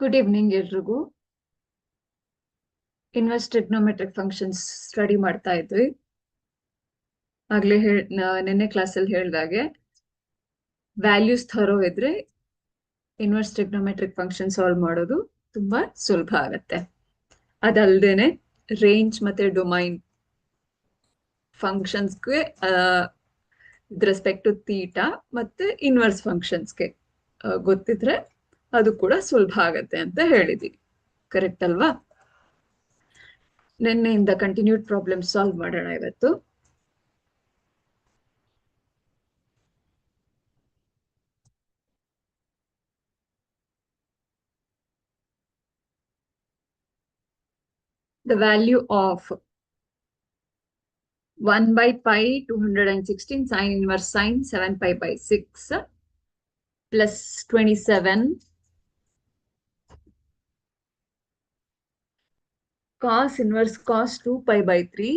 Good evening ಎಲ್ರಿಗೂ. Inverse trigonometric functions study ಮಾಡ್ತಾ ಇದ್ವಿ. ಆಗ್ಲೇ ನಿನ್ನೆ ಕ್ಲಾಸಲ್ಲಿ ಹೇಳ್ದಾಗೆ ವ್ಯಾಲ್ಯೂಸ್ ಥರೋ ಇದ್ರೆ ಇನ್ವರ್ಸ್ ಟ್ರಿಗ್ನೋಮೆಟ್ರಿಕ್ ಫಂಕ್ಷನ್ ಸಾಲ್ವ್ ಮಾಡೋದು ತುಂಬಾ ಸುಲಭ ಆಗತ್ತೆ. ಅದಲ್ದೇನೆ ರೇಂಜ್ ಮತ್ತೆ ಡೊಮೈನ್ ಫಂಕ್ಷನ್ಸ್ಗೆ ವಿತ್ ರೆಸ್ಪೆಕ್ಟ್ ಟು ಥೀಟಾ ಮತ್ತೆ ಇನ್ವರ್ಸ್ ಫಂಕ್ಷನ್ಸ್ಗೆ ಗೊತ್ತಿದ್ರೆ ಅದು ಕೂಡ ಸುಲಭ ಆಗತ್ತೆ ಅಂತ ಹೇಳಿದ್ವಿ. ಕರೆಕ್ಟ್ ಅಲ್ವಾ? ನಿನ್ನೆಯಿಂದ ಕಂಟಿನ್ಯೂಡ್ ಪ್ರಾಬ್ಲಮ್ ಸಾಲ್ವ್ ಮಾಡೋಣ ಇವತ್ತು. The value of 1 by pi 216 sine inverse sine 7 pi by 6 plus 27 cos inverse cos 2 pi by 3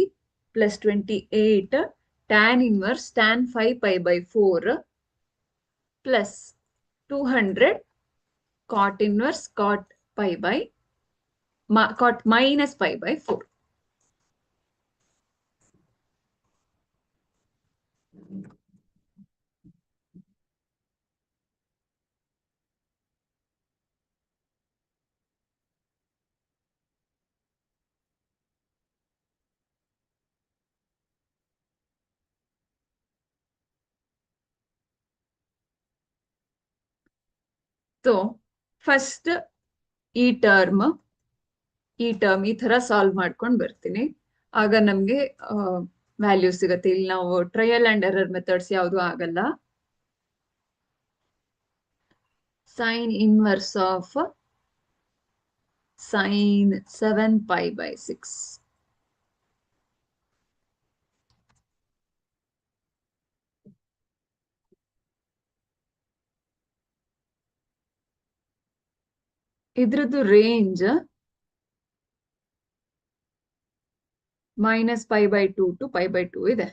plus 28 tan inverse tan 5 pi by 4 plus 200 cot inverse cot pi by cot minus pi by 4. So first ಈ term ಈ ತರ solve ಮಾಡ್ಕೊಂಡು ಬರ್ತೀನಿ. ಆಗ ನಮ್ಗೆ value ಸಿಗತ್ತೆ. ಇಲ್ಲಿ ನಾವು ಟ್ರಯಲ್ ಅಂಡ್ ಎರರ್ ಮೆಥಡ್ಸ್ ಯಾವುದು ಆಗಲ್ಲ. Sign inverse of sign 7 pi by 6 ಇದ್ರದ್ದು ರೇಂಜ್ -π/2 to π/2 ಇದೆ.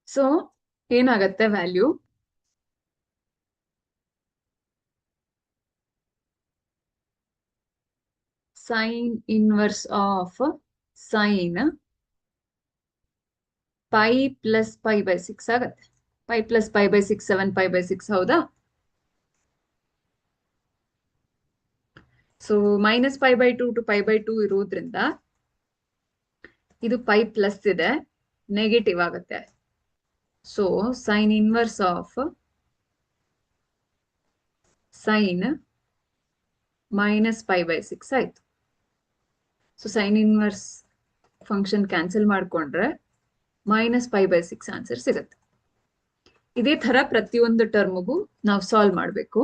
ಸೊ ಏನಾಗತ್ತೆ value? Sine inverse of sine π + π/6 ಆಗತ್ತೆ. π + π/6 7 π/6 ಹೌದಾ? ಸೊ -π/2 to π/2 ಇರೋದ್ರಿಂದ ಇದು π ಪ್ಲಸ್ ಇದೆ, ನೆಗೆಟಿವ್ ಆಗುತ್ತೆ. So sine inverse of sine -π/6 ಆಯ್ತು. So sine inverse function cancel ಮಾಡ್ಕೊಂಡ್ರೆ -π/6 ಆನ್ಸರ್ ಸಿಗುತ್ತೆ. ಇದೇ ತರ ಪ್ರತಿಯೊಂದು ಟರ್ಮ್ಗೂ ನಾವು ಸಾಲ್ವ್ ಮಾಡಬೇಕು.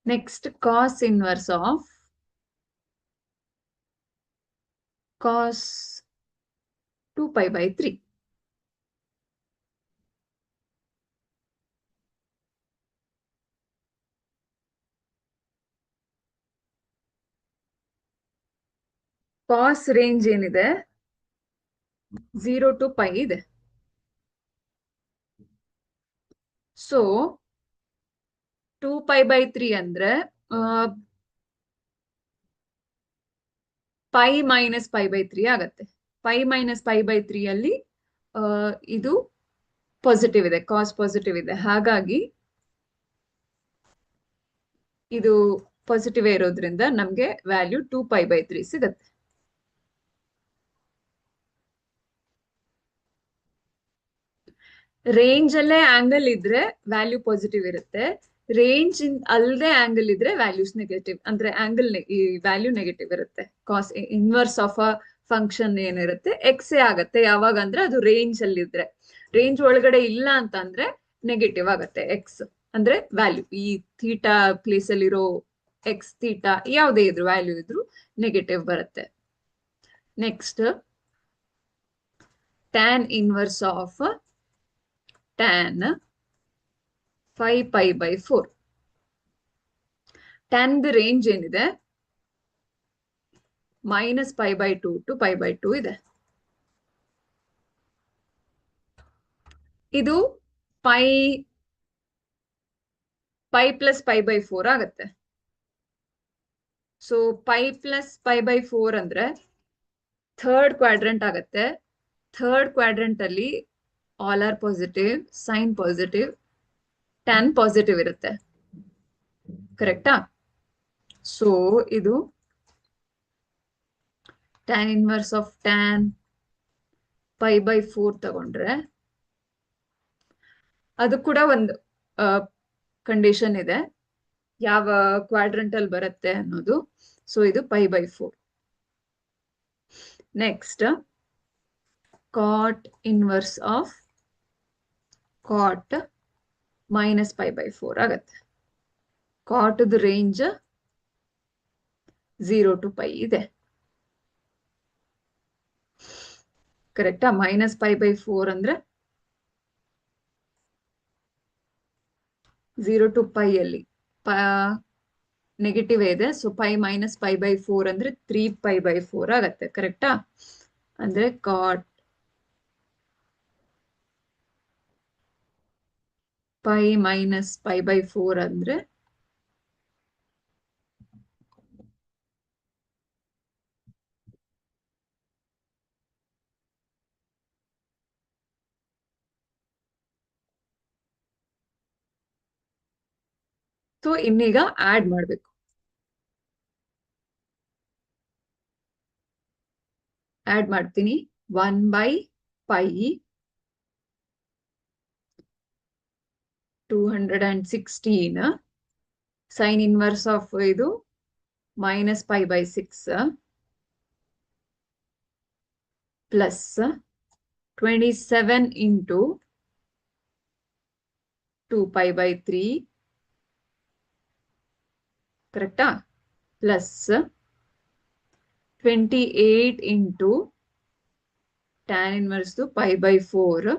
Next cos inverse of cos 2 π/3. Cos range ಏನಿದೆ 0 to π ಇದೆ. ಸೊ 2 π/3 ಅಂದ್ರೆ π - π/3 ಆಗತ್ತೆ. π - π/3 ಅಲ್ಲಿ ಇದು ಪಾಸಿಟಿವ್ ಇದೆ, ಕಾಸ್ ಪಾಸಿಟಿವ್ ಇದೆ. ಹಾಗಾಗಿ ಇದು ಪಾಸಿಟಿವ್ ಇರೋದ್ರಿಂದ ನಮ್ಗೆ ವ್ಯಾಲ್ಯೂ 2 π/3 ಸಿಗತ್ತೆ. ರೇಂಜ್ ಅಲ್ಲೇ ಆಂಗಲ್ ಇದ್ರೆ ವ್ಯಾಲ್ಯೂ ಪಾಸಿಟಿವ್ ಇರುತ್ತೆ. ರೇಂಜ್ ಅಲ್ಲದೆ ಆಂಗಲ್ ಇದ್ರೆ ವ್ಯಾಲ್ಯೂಸ್ ನೆಗೆಟಿವ್, ಅಂದ್ರೆ ಆಂಗಲ್ ಈ ವ್ಯಾಲ್ಯೂ ನೆಗೆಟಿವ್ ಇರುತ್ತೆ. Cos inverse of a function ಏನಿರುತ್ತೆ ಎಕ್ಸ್ ಆಗತ್ತೆ. ಯಾವಾಗ ಅಂದ್ರೆ ಅದು ರೇಂಜ್ ಅಲ್ಲಿ ಇದ್ರೆ. ರೇಂಜ್ ಒಳಗಡೆ ಇಲ್ಲ ಅಂತ ಅಂದ್ರೆ ನೆಗೆಟಿವ್ ಆಗತ್ತೆ ಎಕ್ಸ್, ಅಂದ್ರೆ ವ್ಯಾಲ್ಯೂ ಈ ಥೀಟಾ ಪ್ಲೇಸ್ ಅಲ್ಲಿ ಇರೋ ಎಕ್ಸ್ ಥೀಟಾ ಯಾವುದೇ ಇದ್ರು ವ್ಯಾಲ್ಯೂ ಇದ್ರು ನೆಗೆಟಿವ್ ಬರುತ್ತೆ. Next tan inverse of tan 5 π/4. Tan the range ಏನಿದೆ minus pi by two to pi by two ಇದೆ. ಇದು pi pi plus pi by 4 ಆಗತ್ತೆ. So pi plus pi by 4 ಅಂದ್ರೆ ಥರ್ಡ್ ಕ್ವಾಡ್ರೆಂಟ್ ಆಗತ್ತೆ. ಥರ್ಡ್ ಕ್ವಾಡ್ರೆಂಟ್ ಅಲ್ಲಿ all are positive, sine positive, tan positive ಇರುತ್ತೆ. ಕರೆಕ್ಟಾ? So ಇದು tan inverse of tan pi by 4 ತಗೊಂಡ್ರೆ ಅದು ಕೂಡ ಒಂದು ಕಂಡೀಷನ್ ಇದೆ, ಯಾವ ಕ್ವಾಡ್ರೆಂಟ್ ಅಲ್ಲಿ ಬರುತ್ತೆ ಅನ್ನೋದು. ಸೊ ಇದು pi by 4. Next cot inverse of cot minus pi by 4 ಆಗತ್ತೆ. ಕಾಟ್ ರೇಂಜ್ 0 to ಪೈ ಇದೆ. ಕರೆಕ್ಟಾ? ಮೈನಸ್ ಪೈ ಬೈ 4 ಅಂದ್ರೆ 0 to ಪೈ ಅಲ್ಲಿ ನೆಗೆಟಿವ್ ಇದೆ. So pi minus pi by 4 ಅಂದ್ರೆ 3 ಪೈ ಬೈ 4 ಆಗತ್ತೆ. ಕರೆಕ್ಟಾ? ಅಂದ್ರೆ cot pi minus pi by 4 ಅಂದ್ರೆ ಸೊ ಇನ್ನೀಗ ಆಡ್ ಮಾಡ್ಬೇಕು. ಆಡ್ ಮಾಡ್ತೀನಿ. 1 by pi 216 sine inverse of ಇದು minus pi by 6 plus 27 into 2 pi by 3. ಕರೆಕ್ಟಾ? Plus 28 into tan inverse pi by 4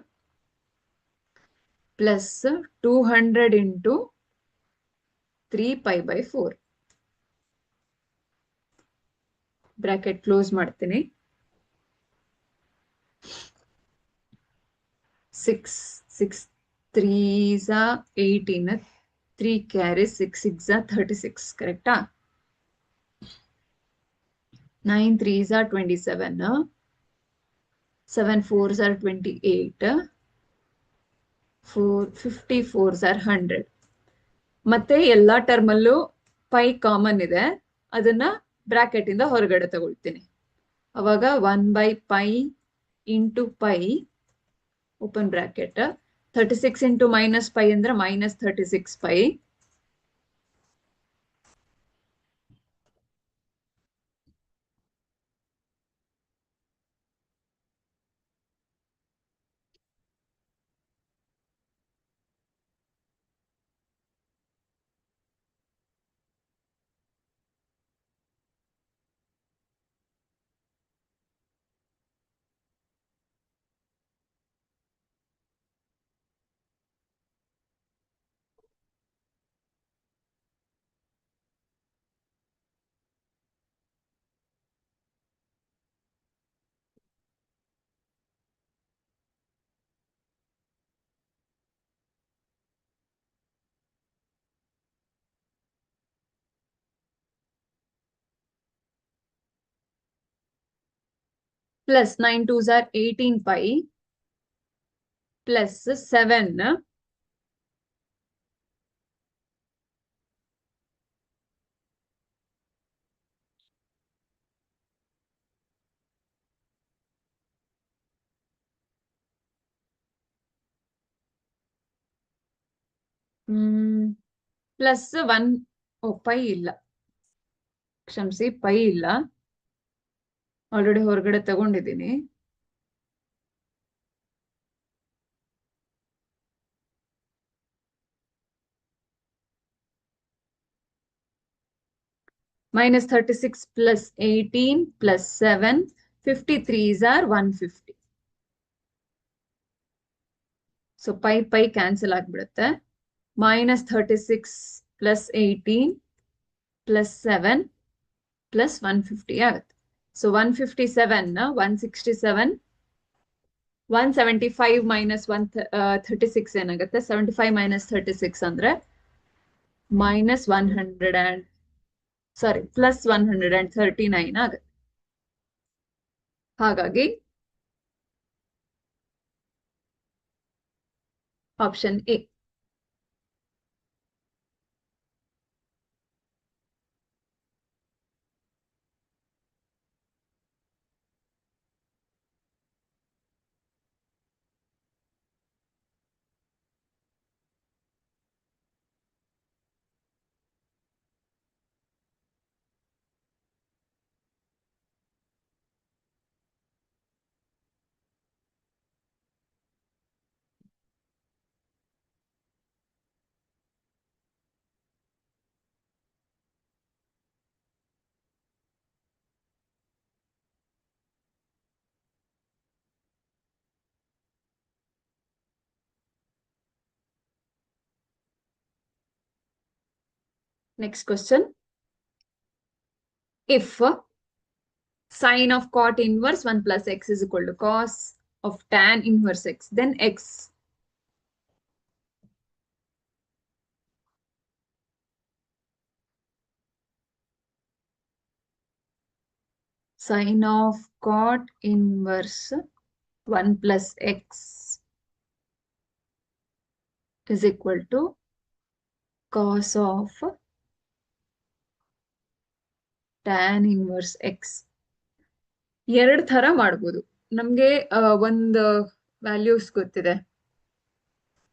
plus 200 into 3 pi by 4. Bracket close ಮಾಡ್ತೀನಿ. 6 3s 18, 3 carries 6 6 36. ಕರೆಕ್ಟಾ? 9 3s 27, 7 4s 28, 54s 100. ಮತ್ತೆ ಎಲ್ಲಾ ಟರ್ಮಲ್ಲೂ pi common ಇದೆ, ಅದನ್ನ bracket ಇಂದ ಹೊರಗಡೆ ತಗೊಳ್ತೀನಿ. ಅವಾಗ 1 by pi into pi open bracket 36 into minus pi ಅಂದ್ರೆ minus 36 pi plus 9 2s 18 pi plus 7 plus 1 pi ಇಲ್ಲ, ಕ್ಷಮಿಸಿ, ಪೈ ಇಲ್ಲ, ಆಲ್ರೆಡಿ ಹೊರಗಡೆ ತಗೊಂಡಿದ್ದೀನಿ. minus 36 plus 18 plus 7, 53s are 150. So pi cancel ಆಗ್ಬಿಡುತ್ತೆ. minus 36 plus 18 plus 7 plus 150 ಆಗುತ್ತೆ. So 157 167 175 minus 136 ಏನಾಗುತ್ತೆ? 75 minus 36 ಅಂದ್ರೆ ಮೈನಸ್ 100 ಅಂಡ್ ಸಾರಿ ಪ್ಲಸ್ 139 ಆಗುತ್ತೆ. ಹಾಗಾಗಿ option A. Next question. If sine of cot inverse 1 plus x is equal to cos of tan inverse x, then x sine of cot inverse 1 plus x is equal to cos of tan inverse x. ಎರಡು ತರ ಮಾಡ್ಬೋದು. ನಮ್ಗೆ ಒಂದು values ಗೊತ್ತಿದೆ.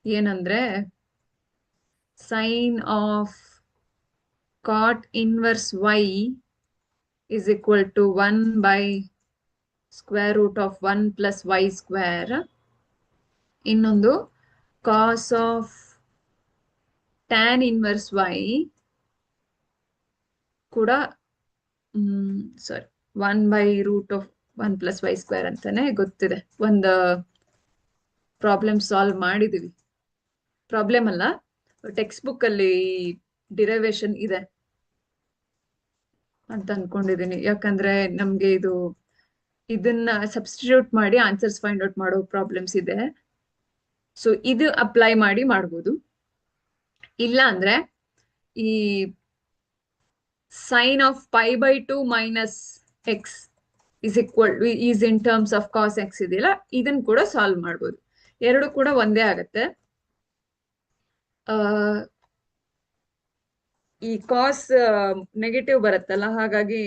ಏನಂದ್ರೆ sine of cot inverse y is equal to 1 by square root of 1 plus y square. ಇನ್ನೊಂದು cos of tan inverse y ಕೂಡ ಸಾರಿ 1 by root of 1 plus y square ಅಂತಾನೆ ಗೊತ್ತಿದೆ. ಒಂದು ಪ್ರಾಬ್ಲಮ್ ಸಾಲ್ವ್ ಮಾಡಿದೀವಿ. ಪ್ರಾಬ್ಲಮ್ ಅಲ್ಲ, ಟೆಕ್ಸ್ಟ್ ಬುಕ್ ಅಲ್ಲಿ derivation ಇದೆ ಅಂತ ಅನ್ಕೊಂಡಿದೀನಿ. ಯಾಕಂದ್ರೆ ನಮ್ಗೆ ಇದನ್ನ ಸಬ್ಸ್ಟಿಟ್ಯೂಟ್ ಮಾಡಿ ಆನ್ಸರ್ಸ್ ಫೈಂಡ್ ಔಟ್ ಮಾಡೋ ಪ್ರಾಬ್ಲಮ್ಸ್ ಇದೆ. ಸೊ ಇದು ಅಪ್ಲೈ ಮಾಡಿ ಮಾಡ್ಬೋದು. ಇಲ್ಲ ಅಂದ್ರೆ ಈ sine of pi by 2 minus x is equal is in terms of cos x ಇದೆಯಲ್ಲ, ಇದನ್ನ ಕೂಡ ಸಾಲ್ವ್ ಮಾಡ್ಬೋದು. ಎರಡು ಕೂಡ ಒಂದೇ ಆಗತ್ತೆ. ಈ ಕಾಸ್ ನೆಗೆಟಿವ್ ಬರುತ್ತಲ್ಲ, ಹಾಗಾಗಿ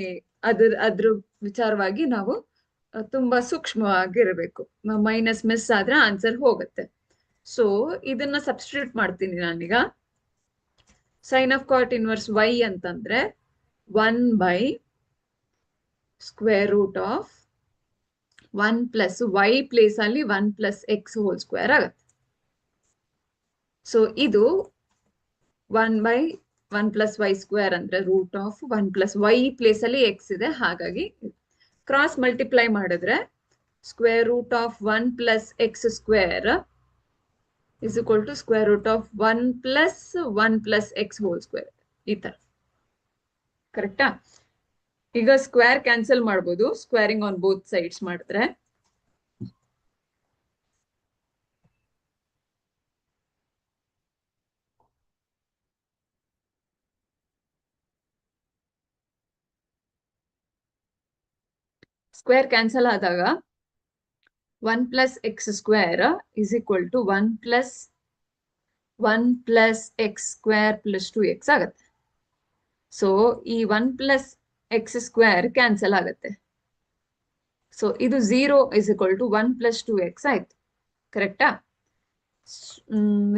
ಅದ್ರ ವಿಚಾರವಾಗಿ ನಾವು ತುಂಬಾ ಸೂಕ್ಷ್ಮವಾಗಿರ್ಬೇಕು. ಮೈನಸ್ ಮಿಸ್ ಆದ್ರೆ ಆನ್ಸರ್ ಹೋಗುತ್ತೆ. ಸೊ ಇದನ್ನ ಸಬ್ಸ್ಟಿಟ್ಯೂಟ್ ಮಾಡ್ತೀನಿ ನಾನೀಗ. Sine of cot inverse y ಅಂತಂದ್ರೆ 1 by square root of 1 plus y place ಅಲ್ಲಿ 1 plus x ಹೋಲ್ ಸ್ಕ್ವೇರ್ ಆಗುತ್ತೆ. ಸೊ ಇದು 1 by 1 plus y ಸ್ಕ್ವೇರ್ ಅಂದ್ರೆ root of 1 plus y place ಅಲ್ಲಿ x ಇದೆ. ಹಾಗಾಗಿ ಕ್ರಾಸ್ ಮಲ್ಟಿಪ್ಲೈ ಮಾಡಿದ್ರೆ square root of 1 plus x square is equal to square root of 1 plus x whole square. ಈ ತರ ಕರೆಕ್ಟಾ? ಈಗ ಸ್ಕ್ವೇರ್ ಕ್ಯಾನ್ಸಲ್ ಮಾಡ್ಬೋದು ಸ್ಕ್ವೇರಿಂಗ್ ಆನ್ ಬೋತ್ ಸೈಡ್ಸ್ ಮಾಡಿದ್ರೆ. ಸ್ಕ್ವೇರ್ ಕ್ಯಾನ್ಸಲ್ ಆದಾಗ 1 plus x square is equal to 1 plus x square plus 2x ಆಗತ್ತೆ. So ಈ 1 plus x square cancel ಆಗತ್ತೆ. ಸೊ ಇದು 0 is equal to 1 plus 2x ಆಯ್ತು. ಕರೆಕ್ಟಾ?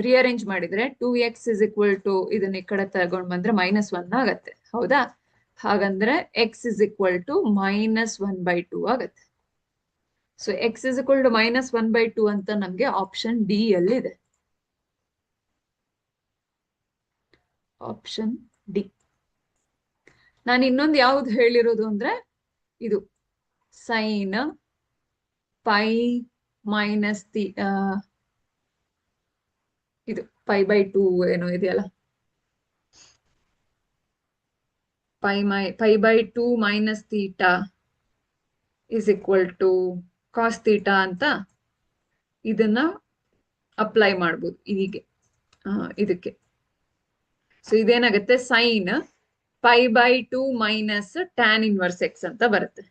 ರಿಅರೇಂಜ್ ಮಾಡಿದ್ರೆ 2x is equal to ಇದನ್ನ ಈ ಕಡೆ ತಗೊಂಡ್ ಬಂದ್ರೆ -1 ಆಗತ್ತೆ. ಹೌದಾ? ಹಾಗಂದ್ರೆ x is equal to -1/2 ಆಗತ್ತೆ. So x is equal to -1/2 ಅಂತ ನಮ್ಗೆ ಆಪ್ಷನ್ ಡಿ ಅಲ್ಲಿ ಇದೆ. Option D. ನಾನು ಇನ್ನೊಂದು ಯಾವ್ದು ಹೇಳಿರೋದು ಅಂದ್ರೆ ಇದು ಸೈನ್ ಪೈ ಮೈನಸ್ ಇದು π/2 ಏನೋ ಇದೆಯಲ್ಲ, π/2 minus theta is equal to cos theta ಅಂತ ಇದನ್ನ ಅಪ್ಲೈ ಮಾಡ್ಬೋದು ಹೀಗೆ ಇದಕ್ಕೆ. ಸೊ ಇದೇನಾಗುತ್ತೆ, sine π/2 minus tan inverse x ಅಂತ ಬರುತ್ತೆ.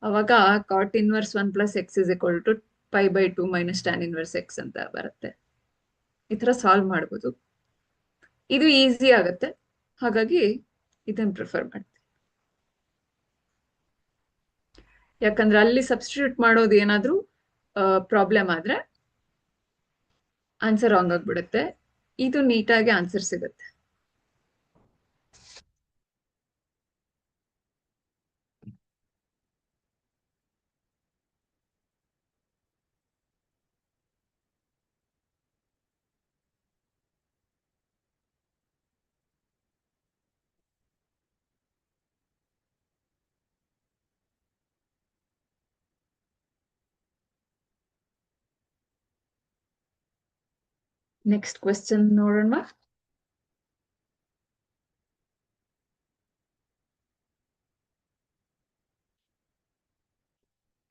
ಅವಾಗ cot inverse 1 + x is equal to π/2 minus tan inverse x ಅಂತ ಬರುತ್ತೆ. ಈ ತರ ಸಾಲ್ವ್ ಮಾಡ್ಬೋದು. ಇದು ಈಸಿ ಆಗುತ್ತೆ, ಹಾಗಾಗಿ ಇದನ್ನ ಪ್ರಿಫರ್ ಮಾಡ್ತೀನಿ. ಯಾಕಂದ್ರೆ ಅಲ್ಲಿ ಸಬ್ಸ್ಟಿಟ್ಯೂಟ್ ಮಾಡೋದು ಏನಾದ್ರೂ ಪ್ರಾಬ್ಲಮ್ ಆದ್ರೆ ಆನ್ಸರ್ ರಾಂಗ್ ಆಗ್ಬಿಡುತ್ತೆ. ಇದು ನೀಟಾಗಿ ಆನ್ಸರ್ ಸಿಗುತ್ತೆ. ನೆಕ್ಸ್ಟ್ ಕ್ವೆಶ್ಚನ್ ನೋಡೋಣ.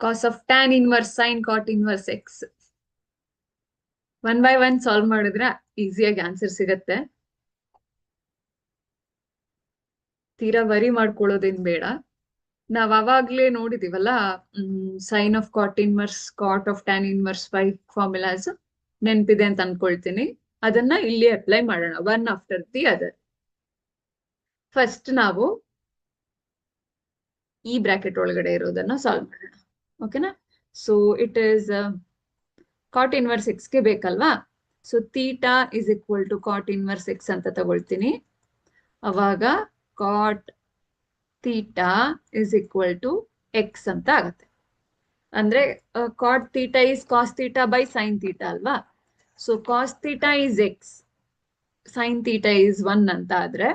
Cos of tan inverse sine cot inverse x. 1 by 1 solve ಮಾಡಿದ್ರೆ ಈಸಿಯಾಗಿ ಆನ್ಸರ್ ಸಿಗತ್ತೆ. ತೀರಾ ವರಿ ಮಾಡ್ಕೊಳ್ಳೋದೇನ್ ಬೇಡ. ನಾವ್ ಅವಾಗ್ಲೇ ನೋಡಿದೀವಲ್ಲ, sine of cot inverse cot of tan inverse by formulas ನೆನ್ಪಿದೆ ಅಂತ ಅನ್ಕೊಳ್ತೀನಿ. ಅದನ್ನ ಇಲ್ಲಿ ಅಪ್ಲೈ ಮಾಡೋಣ, one after the other. First ನಾವು ಈ ಬ್ರಾಕೆಟ್ ಒಳಗಡೆ ಇರೋದನ್ನ ಸಾಲ್ವ್ ಮಾಡೋಣ. ಓಕೆನಾ? So it is cot inverse x ಗೆ ಬೇಕಲ್ವಾ? So theta is equal to cot inverse x ಅಂತ ತಗೊಳ್ತೀನಿ. ಅವಾಗ cot theta is equal to x ಅಂತ ಆಗತ್ತೆ. ಅಂದ್ರೆ cot theta is cos theta by sine theta ಅಲ್ವಾ? So cos theta is x, sine theta is 1 ಅಂತ ಆದ್ರೆ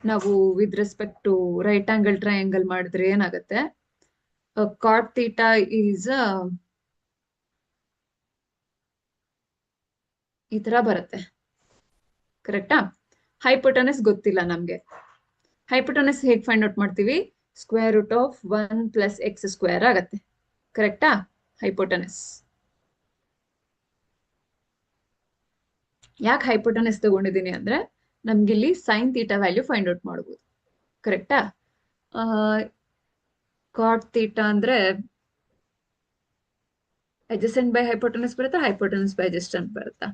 ನಾವು with respect to right angle triangle ಮಾಡಿದ್ರೆ ಏನಾಗುತ್ತೆ, ಕಾಟ್ ಥೀಟಾ ಈಸ್ ಈ ತರ ಬರುತ್ತೆ. ಕರೆಕ್ಟಾ? ಹೈಪೋಟೆನಸ್ ಗೊತ್ತಿಲ್ಲ ನಮ್ಗೆ. ಹೈಪೋಟೆನಸ್ ಹೇಗೆ ಫೈಂಡ್ ಔಟ್ ಮಾಡ್ತೀವಿ? ಸ್ಕ್ವೇರ್ ರೂಟ್ ಆಫ್ 1 + x² ಆಗತ್ತೆ. ಕರೆಕ್ಟಾ? ಹೈಪೋಟೆನಸ್. ಯಾಕೆ ಹೈಪೋಟೆನಸ್ ತಗೊಂಡಿದ್ದೀನಿ ಅಂದ್ರೆ ನಮ್ಗೆ ಇಲ್ಲಿ sine theta value find out ಮಾಡಬಹುದು. ಕರೆಕ್ಟಾ? ಕಾಟ್ ಥೀಟಾ ಅಂದ್ರೆ adjacent ಬೈ ಹೈಪೋಟೆನಸ್ ಬರುತ್ತಾ, ಹೈಪೋಟೆನಸ್ ಬೈ adjacent ಬರುತ್ತಾ?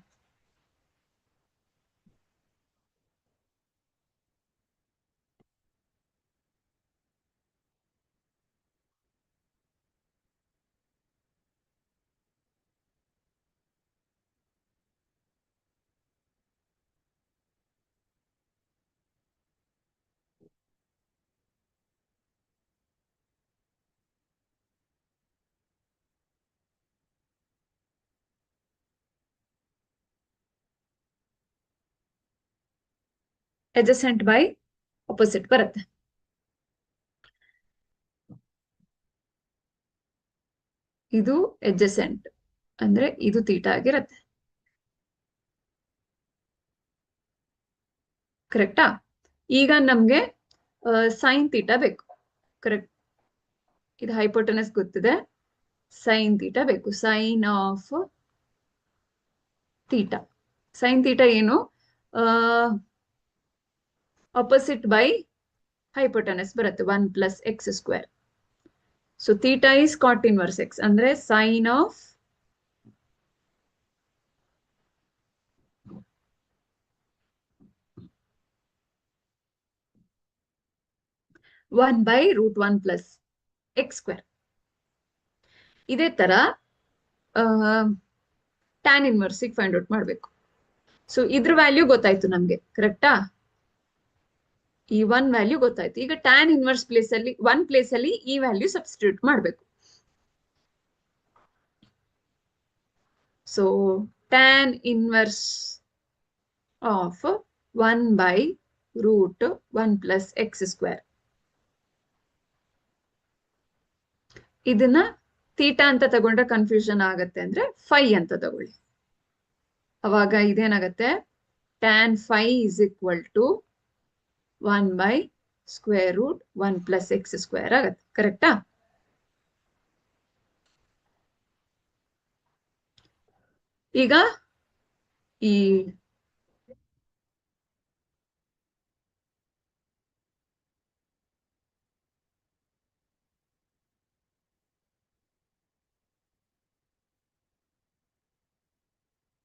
adjacent ಬೈ opposite ಬರುತ್ತೆ. ಇದು adjacent ಅಂದ್ರೆ ಇದು ಥೀಟಾ ಆಗಿರುತ್ತೆ. ಕರೆಕ್ಟಾ? ಈಗ ನಮ್ಗೆ ಸೈನ್ ಥೀಟಾ ಬೇಕು. ಕರೆಕ್ಟ್? ಇದು ಹೈಪೋಟೆನಸ್ ಗೊತ್ತಿದೆ, ಸೈನ್ ಥೀಟಾ ಬೇಕು. Sine of theta, sine theta ಏನು? ಆಪೋಸಿಟ್ ಬೈ ಹೈಪೋಟೆನಸ್ ಬರುತ್ತೆ, 1 + x². So theta is cot inverse x ಅಂದ್ರೆ ಸೈನ್ ಆಫ್ (1/√1 + x²). ಇದೇ ತರ ಟ್ಯಾನ್ ಇನ್ವರ್ಸ್ ಫೈಂಡ್ ಔಟ್ ಮಾಡ್ಬೇಕು. ಸೊ ಇದ್ರ ವ್ಯಾಲ್ಯೂ ಗೊತ್ತಾಯ್ತು ನಮ್ಗೆ. ಕರೆಕ್ಟಾ? ಈ 1 ವ್ಯಾಲ್ಯೂ ಗೊತ್ತಾಯ್ತು. ಈಗ ಟ್ಯಾನ್ ಇನ್ವರ್ಸ್ ಪ್ಲೇಸ್ ಅಲ್ಲಿ 1 ಪ್ಲೇಸ್ ಅಲ್ಲಿ ಈ ವ್ಯಾಲ್ಯೂ ಸಬ್ಸ್ಟಿಟ್ಯೂಟ್ ಮಾಡ್ಬೇಕು. So tan inverse of 1/√1 + x². ಇದನ್ನ ಥೀಟಾ ಅಂತ ತಗೊಂಡ್ರೆ ಕನ್ಫ್ಯೂಷನ್ ಆಗತ್ತೆ ಅಂದ್ರೆ ಫೈ ಅಂತ ತಗೊಳ್ಳಿ. ಅವಾಗ ಇದೇನಾಗತ್ತೆ, tan phi is equal to 1/√1 square root 1 plus x square ಆಗತ್ತೆ. ಕರೆಕ್ಟಾ? ಈಗ ಈ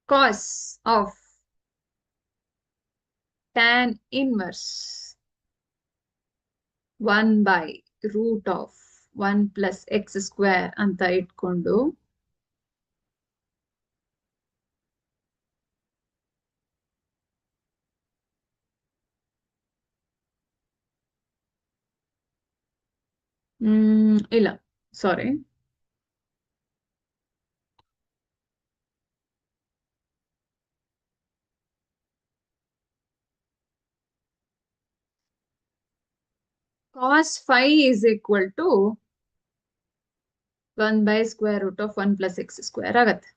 cos of tan inverse 1 by root of 1 plus x square ಅಂತ ಇಟ್ಕೊಂಡು ಇಲ್ಲ, sorry, cos phi is equal to 1 by square root of 1 plus x square ಆಗತ್ತೆ.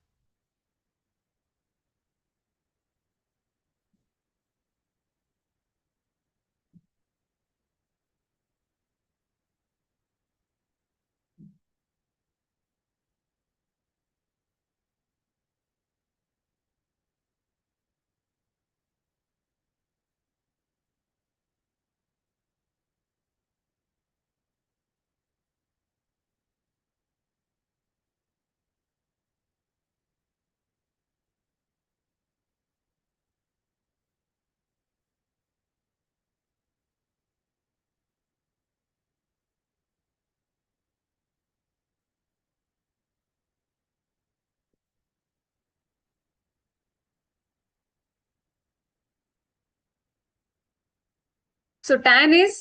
So tan is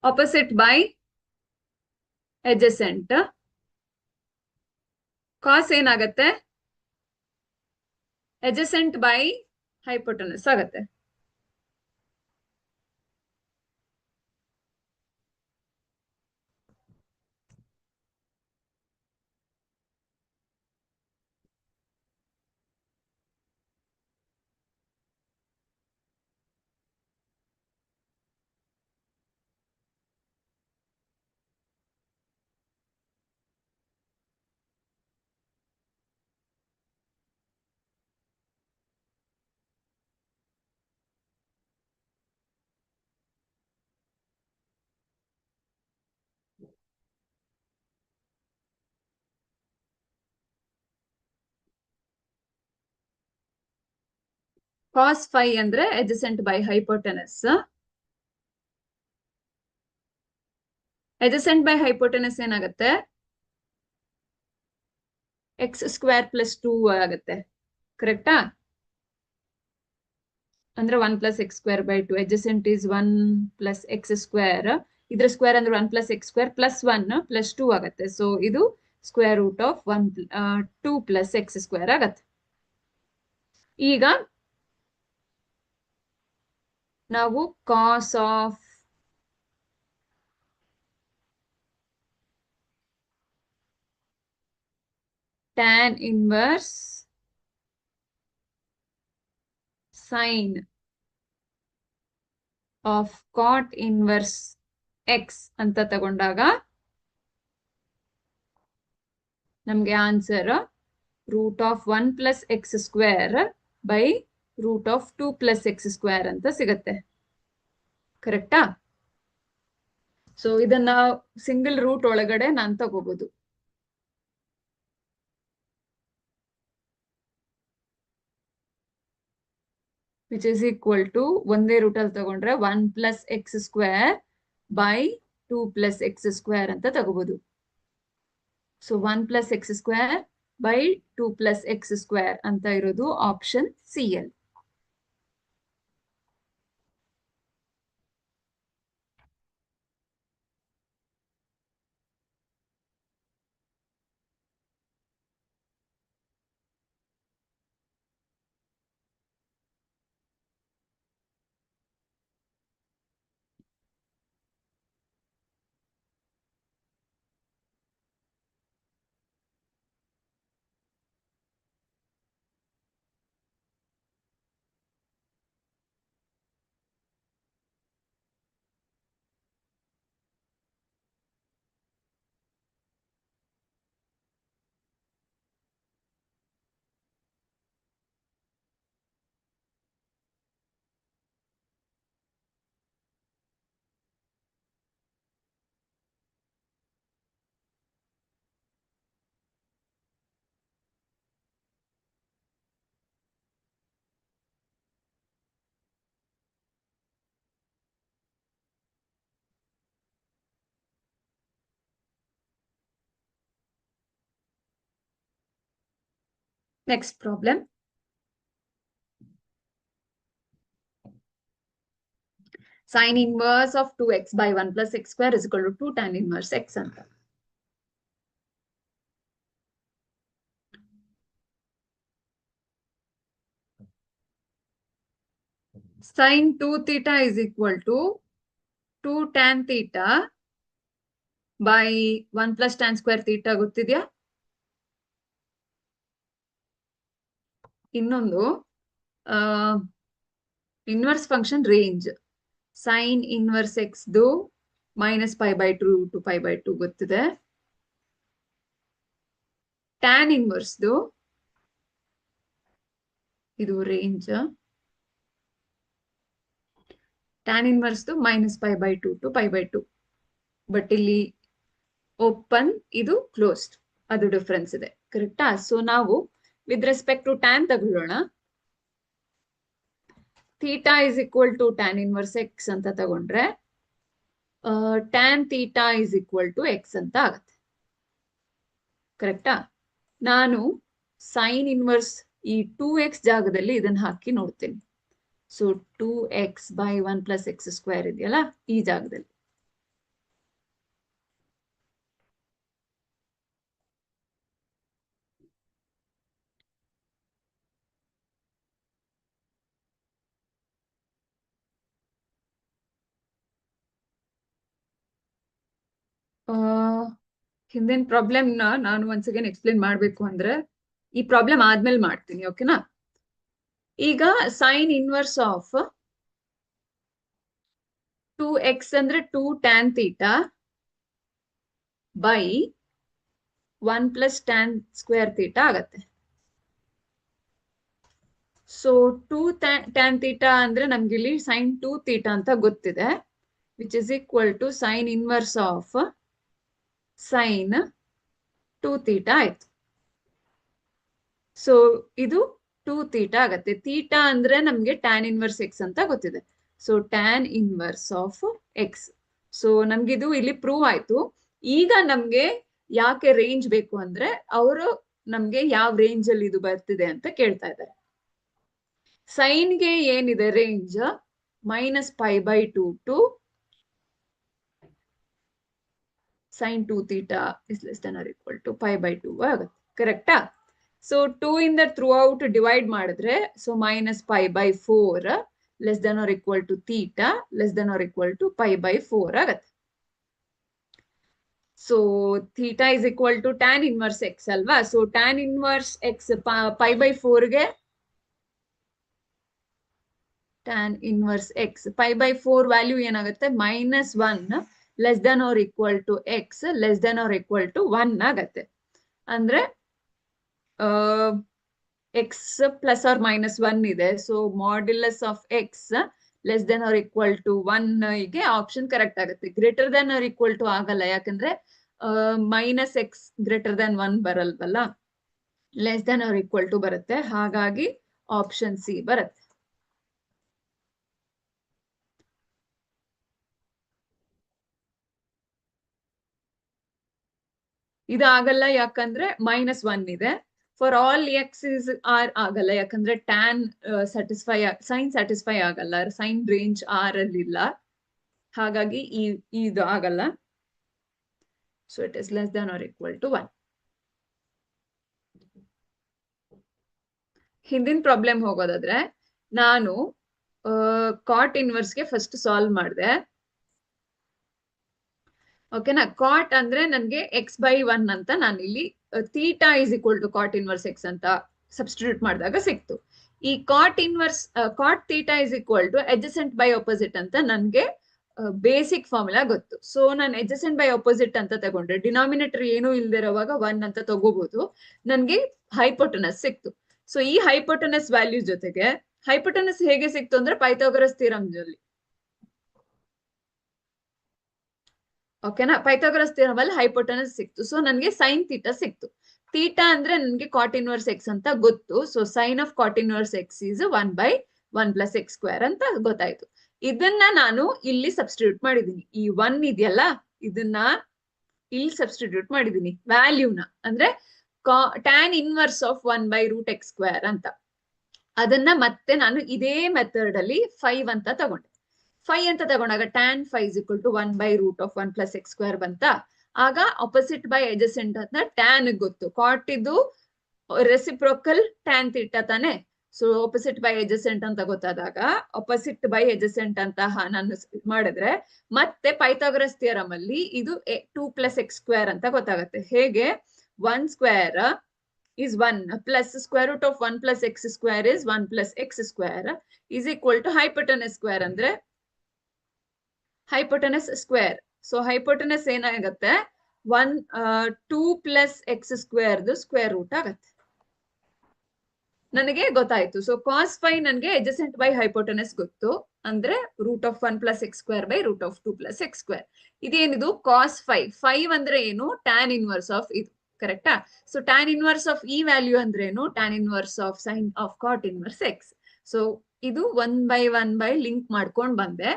opposite by adjacent. Cos ಏನಾಗತ್ತೆ? adjacent by hypotenuse ಆಗತ್ತೆ. cos phi ಅಂದ್ರೆ adjacent by hypotenuse. adjacent by hypotenuse ಏನಾಗತ್ತೆ? X square plus 2 ಆಗತ್ತೆ. ಕರೆಕ್ಟಾ? ಅಂದ್ರೆ 1 plus x square by 2. adjacent is 1 plus x square. ಇದ್ರ square ಅಂದ್ರೆ 1 plus x square plus 1 plus 2 ಆಗತ್ತೆ. ಸೊ ಇದು square root of 2 plus x square ಆಗತ್ತೆ. ಈಗ ನಾವು cos of tan inverse sin of cot inverse x ಅಂತ ತಗೊಂಡಾಗ ನಮ್ಗೆ answer root of 1 plus x square by root of 2 plus x square ಅಂತ ಸಿಗತ್ತೆ. ಕರೆಕ್ಟಾ? ಸೊ ಇದನ್ನ ಸಿಂಗಲ್ ರೂಟ್ ಒಳಗಡೆ ನಾನು ತಗೋಬಹುದು. ವಿಚ್ ಇಸ್ ಈಕ್ವಲ್ ಟು ಒಂದೇ ರೂಟ್ ಅಲ್ಲಿ ತಗೊಂಡ್ರೆ 1 plus x square by 2 plus x square ಅಂತ ತಗೋಬಹುದು. So 1 plus x square by 2 plus x square ಅಂತ ಇರೋದು ಆಪ್ಷನ್ ಸಿ ಅಲ್ಲಿ. Next problem. Sin inverse of 2x by 1 plus x square is equal to 2 tan inverse x ಅಂತ. Sin 2 theta is equal to 2 tan theta by 1 plus tan square theta ಗೊತ್ತಿದ್ಯಾ? ಇನ್ನೊಂದು inverse function range sine inverse X ದು -π/2 to π/2 ಗೊತ್ತಿದೆ. Tan inverse ದು ಇದು range, tan inverse ದು -π/2 to π/2, but ಇಲ್ಲಿ open ಇದು closed, ಅದು ಡಿಫರೆನ್ಸ್ ಇದೆ. ಕರೆಕ್ಟಾ? ಸೊ ನಾವು ವಿತ್ ರೆಸ್ಪೆಕ್ಟ್ ಟು ಟ್ಯಾನ್ ತಗೊಳ್ಳೋಣ. Theta is equal to tan inverse x ಅಂತ ತಗೊಂಡ್ರೆ tan theta is equal to x ಅಂತ ಆಗತ್ತೆ. ಕರೆಕ್ಟಾ? ನಾನು ಸೈನ್ ಇನ್ವರ್ಸ್ ಈ 2x ಜಾಗದಲ್ಲಿ ಇದನ್ನ ಹಾಕಿ ನೋಡ್ತೀನಿ. So 2x by 1 plus x square ಇದೆಯಲ್ಲ, ಈ ಜಾಗದಲ್ಲಿ ಹಿಂದಿನ ಪ್ರಾಬ್ಲಮ್ ನಾನು ಒನ್ಸ್ ಅಗೇನ್ ಎಕ್ಸ್ಪ್ಲೇನ್ ಮಾಡ್ಬೇಕು ಅಂದ್ರೆ ಈ ಪ್ರಾಬ್ಲಮ್ ಆದ್ಮೇಲೆ ಮಾಡ್ತೀನಿ. ಓಕೆನಾ? ಈಗ ಸೈನ್ ಇನ್ವರ್ಸ್ ಆಫ್ 2x ಅಂದ್ರೆ 2 tan theta by 1 plus tan square theta ಆಗತ್ತೆ. ಸೊ 2 tan theta ಅಂದ್ರೆ ನಮ್ಗೆ ಇಲ್ಲಿ sin 2 theta ಅಂತ ಗೊತ್ತಿದೆ, which is equal to sine inverse of sin 2 theta ಆಯ್ತು. ಸೊ ಇದು 2 theta ಆಗತ್ತೆ. ಥೀಟಾ ಅಂದ್ರೆ ನಮ್ಗೆ ಟ್ಯಾನ್ ಇನ್ವರ್ಸ್ ಎಕ್ಸ್ ಅಂತ ಗೊತ್ತಿದೆ. So tan inverse of x. So ನಮ್ಗಿದು ಇಲ್ಲಿ ಪ್ರೂವ್ ಆಯ್ತು. ಈಗ ನಮ್ಗೆ ಯಾಕೆ ರೇಂಜ್ ಬೇಕು ಅಂದ್ರೆ ಅವರು ನಮ್ಗೆ ಯಾವ ರೇಂಜ್ ಅಲ್ಲಿ ಇದು ಬರ್ತಿದೆ ಅಂತ ಕೇಳ್ತಾ ಇದ್ದಾರೆ. ಸೈನ್ಗೆ ಏನಿದೆ range -π/2 to sin 2 theta is less than or equal to π/2 ಆಗುತ್ತೆ. ಕರೆಕ್ಟಾ? ಸೊ 2 ಇಂದ ಥ್ರೂ ಔಟ್ ಡಿವೈಡ್ ಮಾಡಿದ್ರೆ so -π/4 less than or equal to theta less than or equal to π/4 ಆಗತ್ತೆ. So theta is equal to tan inverse x ಅಲ್ವಾ? So tan inverse x π/4ಗೆ tan inverse x π/4 value ಏನಾಗುತ್ತೆ? -1 less than or equal to x less than or equal to 1 ಆಗತ್ತೆ. ಅಂದ್ರೆ x plus or -1 ಇದೆ. So modulus of x less than or equal to 1 ಗೆ option correct ಆಗುತ್ತೆ. Greater than or equal to ಆಗಲ್ಲ, ಯಾಕಂದ್ರೆ -x greater than 1 ಬರಲ್ವಲ್ಲ, less than or equal to ಬರುತ್ತೆ. ಹಾಗಾಗಿ ಆಪ್ಷನ್ ಸಿ ಬರುತ್ತೆ. ಇದಾಗಲ್ಲ, ಯಾಕಂದ್ರೆ -1 ಇದೆ. For all x is R ಆಗಲ್ಲ, ಯಾಕಂದ್ರೆ ಟ್ಯಾನ್ ಸೈನ್ ಸ್ಯಾಟಿಸ್ಫೈ ಆಗಲ್ಲ, ಸೈನ್ ರೇಂಜ್ ಆರ್ ಅಲ್ಲಿ ಇಲ್ಲ. ಹಾಗಾಗಿ ಇದು ಆಗಲ್ಲ. So it is less than or equal to 1. ಹಿಂದಿನ ಪ್ರಾಬ್ಲಮ್ ಹೋಗೋದಾದ್ರೆ ನಾನು ಕಾಟ್ ಇನ್ವರ್ಸ್ಗೆ ಫಸ್ಟ್ ಸಾಲ್ವ್ ಮಾಡಿದೆ. ಓಕೆನಾ? ಕಾಟ್ ಅಂದ್ರೆ ನನ್ಗೆ x/1 ಅಂತ ನಾನು ಇಲ್ಲಿ theta is equal to cot inverse x ಅಂತ ಸಬ್ಸ್ಟಿಟ್ಯೂಟ್ ಮಾಡಿದಾಗ ಸಿಕ್ತು. ಈ cot theta is equal to adjacent by opposite ಅಂತ ನನ್ಗೆ ಬೇಸಿಕ್ ಫಾರ್ಮುಲಾ ಗೊತ್ತು. ಸೊ ನಾನು ಅಡ್ಜಸೆಂಟ್ ಬೈ ಆಪೋಸಿಟ್ ಅಂತ ತಗೊಂಡ್ರೆ ಡಿನಾಮಿನೇಟರ್ ಏನೂ ಇಲ್ದಿರೋವಾಗ 1 ಅಂತ ತಗೋಬಹುದು. ನನ್ಗೆ ಹೈಪೋಟನಸ್ ಸಿಕ್ತು. ಸೊ ಈ ಹೈಪೋಟನಸ್ ವ್ಯಾಲ್ಯೂ ಜೊತೆಗೆ ಹೈಪೋಟನಸ್ ಹೇಗೆ ಸಿಕ್ತು ಅಂದ್ರೆ ಪೈಥಾಗರಸ್ ಥಿಯರಮ್ ಅಲ್ಲಿ. ಓಕೆನಾ? ಪೈಥಾಗರಸ್ ಥಿಯರಮ್ ಅಲ್ಲಿ ಹೈಪೋಟನಸ್ ಸಿಕ್ತು. ಸೊ ನನ್ಗೆ ಸೈನ್ ಥೀಟಾ ಸಿಕ್ತು. ಥೀಟಾ ಅಂದ್ರೆ ನನ್ಗೆ ಕಾಟ್ ಇನ್ವರ್ಸ್ ಎಕ್ಸ್ ಅಂತ ಗೊತ್ತು. So sine of cot inverse x is 1/1 plus x square ಅಂತ ಗೊತ್ತಾಯ್ತು. ಇದನ್ನ ನಾನು ಇಲ್ಲಿ ಸಬ್ಸ್ಟಿಟ್ಯೂಟ್ ಮಾಡಿದೀನಿ. ಈ 1 ಇದೆಯಲ್ಲ, ಇದನ್ನ ಇಲ್ಲಿ ಸಬ್ಸ್ಟಿಟ್ಯೂಟ್ ಮಾಡಿದೀನಿ ವ್ಯಾಲ್ಯೂನ. ಅಂದ್ರೆ ಟ್ಯಾನ್ ಇನ್ವರ್ಸ್ ಆಫ್ 1/√x² ಅಂತ. ಅದನ್ನ ಮತ್ತೆ ನಾನು ಇದೇ ಮೆಥಡ್ ಅಲ್ಲಿ 5 ಅಂತ ತಗೊಂಡೆ. 5 ಅಂತ ತಗೊಂಡಾಗ ಟ್ಯಾನ್ 5 = 1/√1 + x² ಬಂತ. ಆಗ ಅಪೋಸಿಟ್ ಬೈ ಅಡ್ಜಸೆಂಟ್ ಅಂತ ಟ್ಯಾನ್ ಗೊತ್ತು, ಕಾಟ್ ಇದು ರೆಸಿಪ್ರೋಕಲ್ ಟ್ಯಾನ್ ಥೀಟಾ ತಾನೆ. ಸೊ ಆಪೋಸಿಟ್ ಬೈ ಅಡ್ಜಸೆಂಟ್ ಅಂತ ಗೊತ್ತಾದಾಗ ಅಪೋಸಿಟ್ ಬೈ ಅಡ್ಜಸೆಂಟ್ ಅಂತ ನಾನು ಮಾಡಿದ್ರೆ ಮತ್ತೆ ಪೈಥಾಗರಸ್ ಥಿಯರಮ್ ಅಲ್ಲಿ ಇದು 2 + x² ಅಂತ ಗೊತ್ತಾಗುತ್ತೆ. ಹೇಗೆ 1² is 1 plus square root of 1 plus x² is 1 plus x² is equal to hypotenuse square ಅಂದ್ರೆ hypotenuse square. So hypotenuse ಏನಾಗುತ್ತೆ 2 plus x² ಸ್ಕ್ವೇರ್ ರೂಟ್ ಆಗುತ್ತೆ. ನನಗೆ ಗೊತ್ತಾಯ್ತು. ಸೊ cos 5 ನನಗೆ adjacent by hypotenuse ಗೊತ್ತು, ಅಂದ್ರೆ √1 + x² / √2 + x². ಇದೇನಿದು cos 5 ಅಂದ್ರೆ ಏನು, tan inverse ಆಫ್ ಇದು, ಕರೆಕ್ಟಾ? ಸೊ tan inverse ಆಫ್ ಈ ವ್ಯಾಲ್ಯೂ ಅಂದ್ರೆ ಏನು, tan inverse of sin of cot inverse x. ಸೊ ಇದು 1/1 ಲಿಂಕ್ ಮಾಡ್ಕೊಂಡ್ ಬಂದೆ.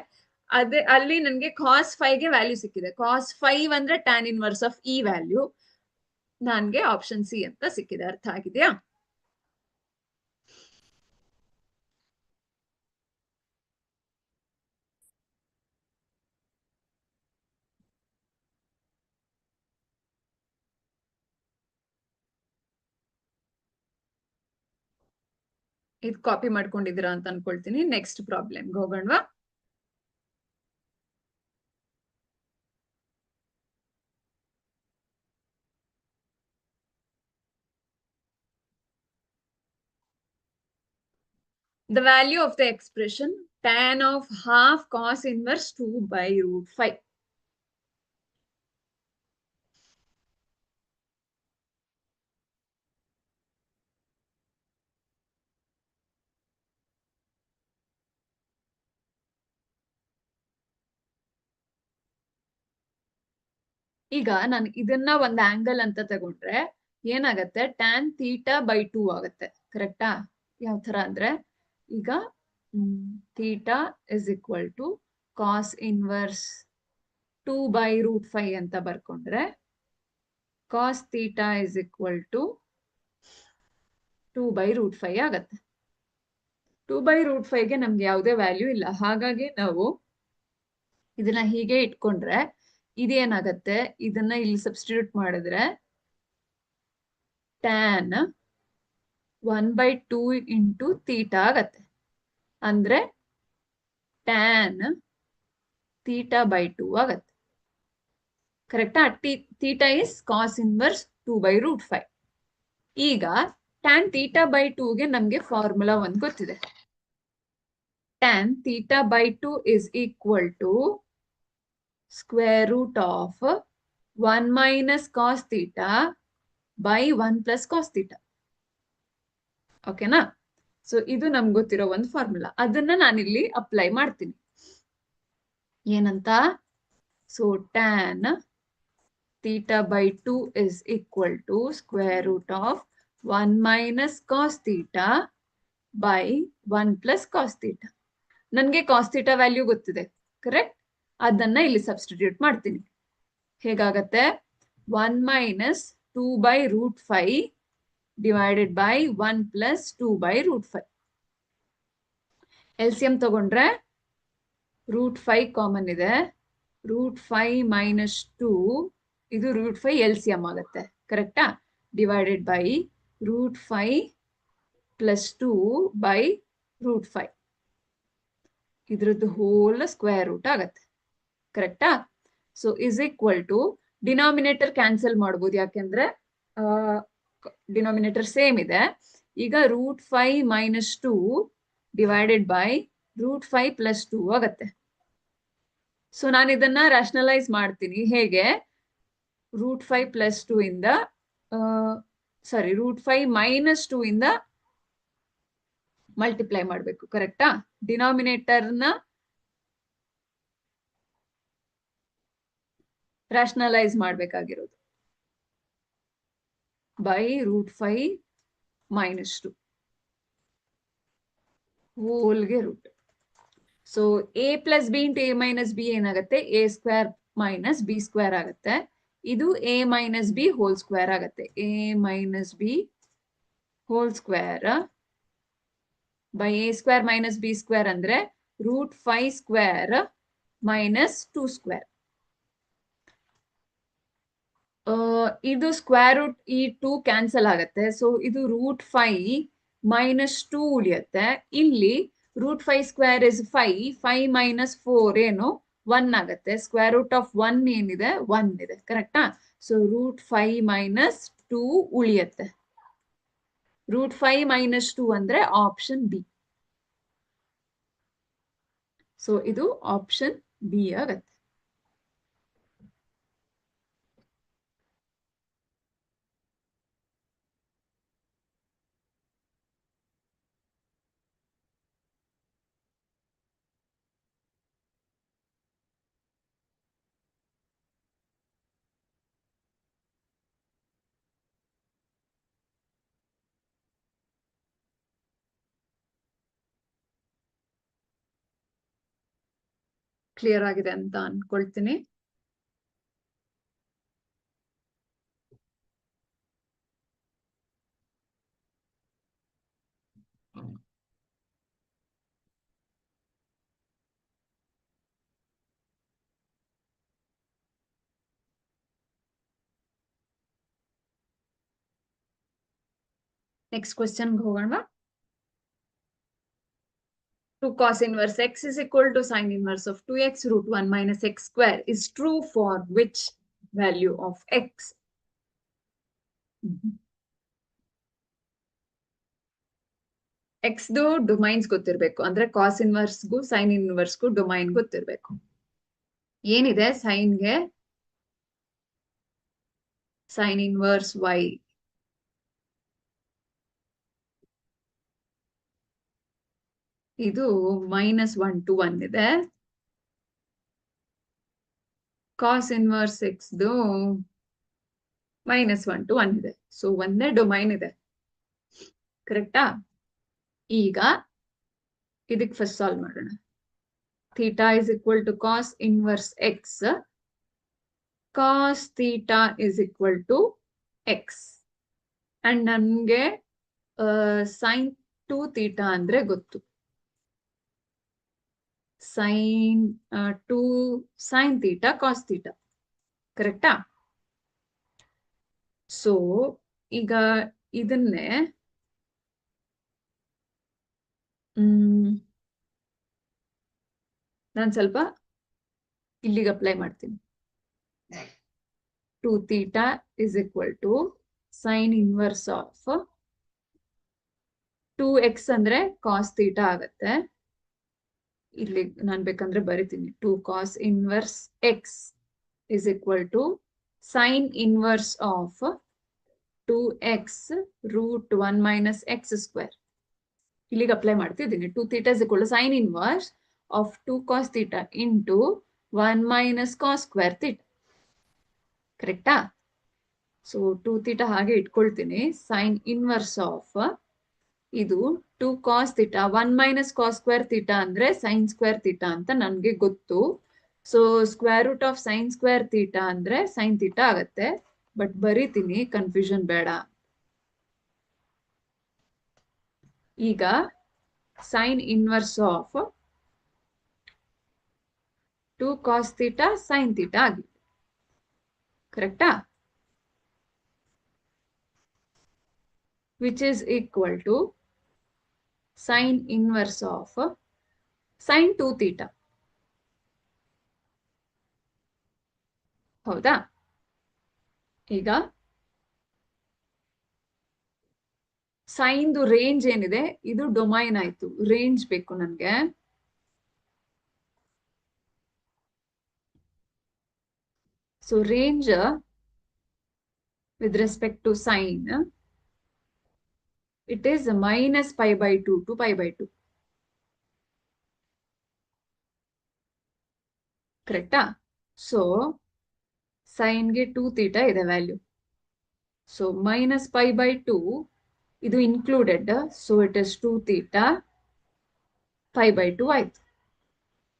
ಅದೇ ಅಲ್ಲಿ ನನ್ಗೆ cos 5ಗೆ ವ್ಯಾಲ್ಯೂ ಸಿಕ್ಕಿದೆ. cos 5 ಅಂದ್ರೆ tan inverse ಆಫ್ ಈ ವ್ಯಾಲ್ಯೂ. ನನ್ಗೆ ಆಪ್ಷನ್ ಸಿ ಅಂತ ಸಿಕ್ಕಿದೆ. ಅರ್ಥ ಆಗಿದೆಯಾ? ಇದು ಕಾಪಿ ಮಾಡ್ಕೊಂಡಿದ್ದೀರಾ ಅಂತ ಅನ್ಕೊಳ್ತೀನಿ. ನೆಕ್ಸ್ಟ್ ಪ್ರಾಬ್ಲಮ್ ಹೋಗೋಣವಾ? The value of the expression tan of half cos inverse 2/√5. ಈಗ ನಾನು ಇದನ್ನ ಒಂದು ಆಂಗಲ್ ಅಂತ ತಗೊಂಡ್ರೆ ಏನಾಗತ್ತೆ, tan θ/2 ಆಗುತ್ತೆ, ಕರೆಕ್ಟಾ? ಯಾವ ತರ ಅಂದ್ರೆ ಈಗ θ = cos inverse 2/√5 ಅಂತ ಬರ್ಕೊಂಡ್ರೆ cos θ = 2/√5 ಆಗತ್ತೆ. 2/√5ಗೆ ನಮ್ಗೆ ಯಾವುದೇ ವ್ಯಾಲ್ಯೂ ಇಲ್ಲ, ಹಾಗಾಗಿ ನಾವು ಇದನ್ನ ಹೀಗೆ ಇಟ್ಕೊಂಡ್ರೆ ಇದೇನಾಗತ್ತೆ, ಇದನ್ನ ಇಲ್ಲಿ ಸಬ್ಸ್ಟಿಟ್ಯೂಟ್ ಮಾಡಿದ್ರೆ tan 1/2 × θ ಆಗತ್ತೆ. ಅಂದ್ರೆ tan θ/2 ಆಗತ್ತೆ, ಕರೆಕ್ಟಾ? θ is cos inverse 2/√5. ಈಗ tan θ/2ಗೆ ನಮ್ಗೆ ಫಾರ್ಮುಲಾ ಒಂದು ಗೊತ್ತಿದೆ. tan θ/2 is equal to square root of 1 minus cos θ by 1 plus cos θ. ಓಕೆನಾ? ಸೊ ಇದು ನಮ್ಗೆ ಗೊತ್ತಿರೋ ಒಂದು ಫಾರ್ಮುಲಾ. ಅದನ್ನ ನಾನಿಲ್ಲಿ ಅಪ್ಲೈ ಮಾಡ್ತೀನಿ. ಏನಂತ? So tan θ/2 is equal to square root of 1 minus cos θ by 1 plus cos θ. ನನ್ಗೆ cos θ ವ್ಯಾಲ್ಯೂ ಗೊತ್ತಿದೆ, ಕರೆಕ್ಟ್? ಅದನ್ನ ಇಲ್ಲಿ ಸಬ್ಸ್ಟಿಟ್ಯೂಟ್ ಮಾಡ್ತೀನಿ. ಹೇಗಾಗತ್ತೆ? 1 minus 2/√5 divided by 1 plus 2/√5. LCM ತಗೊಂಡ್ರೆ √5 ಕಾಮನ್ ಇದೆ. √5 minus 2 ಇದು √5 LCM ಆಗತ್ತೆ, ಕರೆಕ್ಟಾ? Divided by √5 plus 2/√5. ಇದ್ರದ್ದು ಹೋಲ್ ಸ್ಕ್ವೇರ್ ರೂಟ್ ಆಗತ್ತೆ, ಕರೆಕ್ಟಾ? So is equal to denominator cancel ಮಾಡ್ಬೋದು, ಯಾಕೆಂದ್ರೆ ಡಿನಾಮಿನೇಟರ್ ಸೇಮ್ ಇದೆ. ಈಗ √5 minus 2 divided by √5 plus 2 ಆಗತ್ತೆ. ಸೊ ನಾನು ಇದನ್ನ ರ್ಯಾಷನಲೈಸ್ ಮಾಡ್ತೀನಿ. ಹೇಗೆ? √5 plus 2 ಇಂದ √5 minus 2 ಇಂದ ಮಲ್ಟಿಪ್ಲೈ ಮಾಡಬೇಕು, ಕರೆಕ್ಟಾ? ಡಿನಾಮಿನೇಟರ್ನ ರ್ಯಾಷನಲೈಸ್ ಮಾಡ್ಬೇಕಾಗಿರೋದು ಬೈ √5 minus 2 ಹೋಲ್ಗೆ root. So a plus b × a minus b ಏನಾಗುತ್ತೆ? a² minus b² ಆಗುತ್ತೆ. ಇದು a minus b whole square ಆಗತ್ತೆ. a minus b whole square by a square minus b square ಅಂದ್ರೆ √5 ಸ್ಕ್ವೇರ್ ಮೈನಸ್ 2 ಸ್ಕ್ವೇರ್. ಇದು square root ಈ 2 cancel ಆಗತ್ತೆ. ಸೊ ಇದು √5 ಮೈನಸ್ 2 ಉಳಿಯತ್ತೆ. ಇಲ್ಲಿ √5 ಸ್ಕ್ವೇರ್ ಇಸ್ 5, 5 ಮೈನಸ್ 4 ಏನು 1 ಆಗತ್ತೆ. ಸ್ಕ್ವೇರ್ ರೂಟ್ ಆಫ್ 1 ಏನಿದೆ 1 ಇದೆ. ಕರೆಕ್ಟಾ? So √5 minus 2 ಉಳಿಯತ್ತೆ. √5 ಮೈನಸ್ 2 ಅಂದ್ರೆ ಆಪ್ಷನ್ ಬಿ. ಸೊ ಇದು ಆಪ್ಷನ್ ಬಿ ಆಗತ್ತೆ. ಕ್ಲಿಯರ್ ಆಗಿದೆ ಅಂತ ಅನ್ಕೊಳ್ತೀನಿ. ನೆಕ್ಸ್ಟ್ ಕ್ವೆಶ್ಚನ್ ಹೋಗೋಣ. 2 cos inverse x is equal to sin inverse of 2x √1 minus x square is true for which value of x? x ದು domains ಗೊತ್ತಿರ್ಬೇಕು. ಅಂದ್ರೆ ಕಾಸ್ ಇನ್ವರ್ಸ್ಗೂ ಸೈನ್ ಇನ್ವರ್ಸ್ಗೂ ಡೊಮೈನ್ ಗೊತ್ತಿರ್ಬೇಕು. ಏನಿದೆ ಸೈನ್ಗೆ ಸೈನ್ ಇನ್ವರ್ಸ್ y ಇದು -1 to 1 ಇದೆ. ಕಾಸ್ ಇನ್ವರ್ಸ್ x ದು -1 to 1 ಇದೆ. So ಒಂದೇ ಡೊಮೈನ್ ಇದೆ. ಕರೆಕ್ಟಾ? ಈಗ ಇದಕ್ಕೆ ಫಸ್ಟ್ ಸಾಲ್ವ್ ಮಾಡೋಣ. Theta is equal to cos inverse x. Cos theta is equal to x. And ನನ್ಗೆ ಸೈನ್ 2 ಥೀಟಾ ಅಂದ್ರೆ ಗೊತ್ತು. Sine 2 sine theta cos theta. ಕರೆಕ್ಟಾ? ಸೊ ಈಗ ಇದನ್ನೇ ನಾನು ಸ್ವಲ್ಪ ಇಲ್ಲಿಗೆ ಅಪ್ಲೈ ಮಾಡ್ತೀನಿ. 2 theta is equal to sine inverse of 2x ಅಂದ್ರೆ ಕಾಸ್ ಥೀಟಾ ಆಗತ್ತೆ. ಇಲ್ಲಿ ನಾನು ಬೇಕಂದ್ರೆ ಬರಿತೀನಿ. 2 cos inverse x is equal to sine inverse of 2x √1 minus x square. ಇಲ್ಲಿಗೆ ಅಪ್ಲೈ ಮಾಡ್ತಿದ್ದೀನಿ. 2 theta is equal to sine inverse of 2 cos theta into 1 minus cos square theta. ಕರೆಕ್ಟಾ? So 2 theta ಹಾಗೆ ಇಟ್ಕೊಳ್ತೀನಿ. ಸೈನ್ ಇನ್ವರ್ಸ್ ಆಫ್ ಇದು 2 cos theta 1 minus cos square theta ಅಂದ್ರೆ sine square theta ಅಂತ ನನ್ಗೆ ಗೊತ್ತು. So square root of sine square theta ಅಂದ್ರೆ sine theta ಆಗತ್ತೆ. ಬಟ್ ಬರೀತೀನಿ, ಕನ್ಫ್ಯೂಷನ್ ಬೇಡ. ಈಗ sine inverse of 2 cos theta sine theta ಆಗಿದೆ. ಕರೆಕ್ಟಾ? Which is equal to sine inverse of sine 2 theta. ಹೌದಾ? ಈಗ ಸೈನ್ದು ರೇಂಜ್ ಏನಿದೆ ಇದು ಡೊಮೈನ್ ಆಯ್ತು. ರೇಂಜ್ ಬೇಕು ನನ್ಗೆ. So range with respect to sine, it is minus π/2 to π/2. ಕರೆಕ್ಟಾ? ಸೊ ಸೈನ್ಗೆ 2 ಥೀಟಾ ಇದೆ ವ್ಯಾಲ್ಯೂ. ಸೊ minus π/2 ಇದು included. So it is 2 theta π/2 ಆಯ್ತು.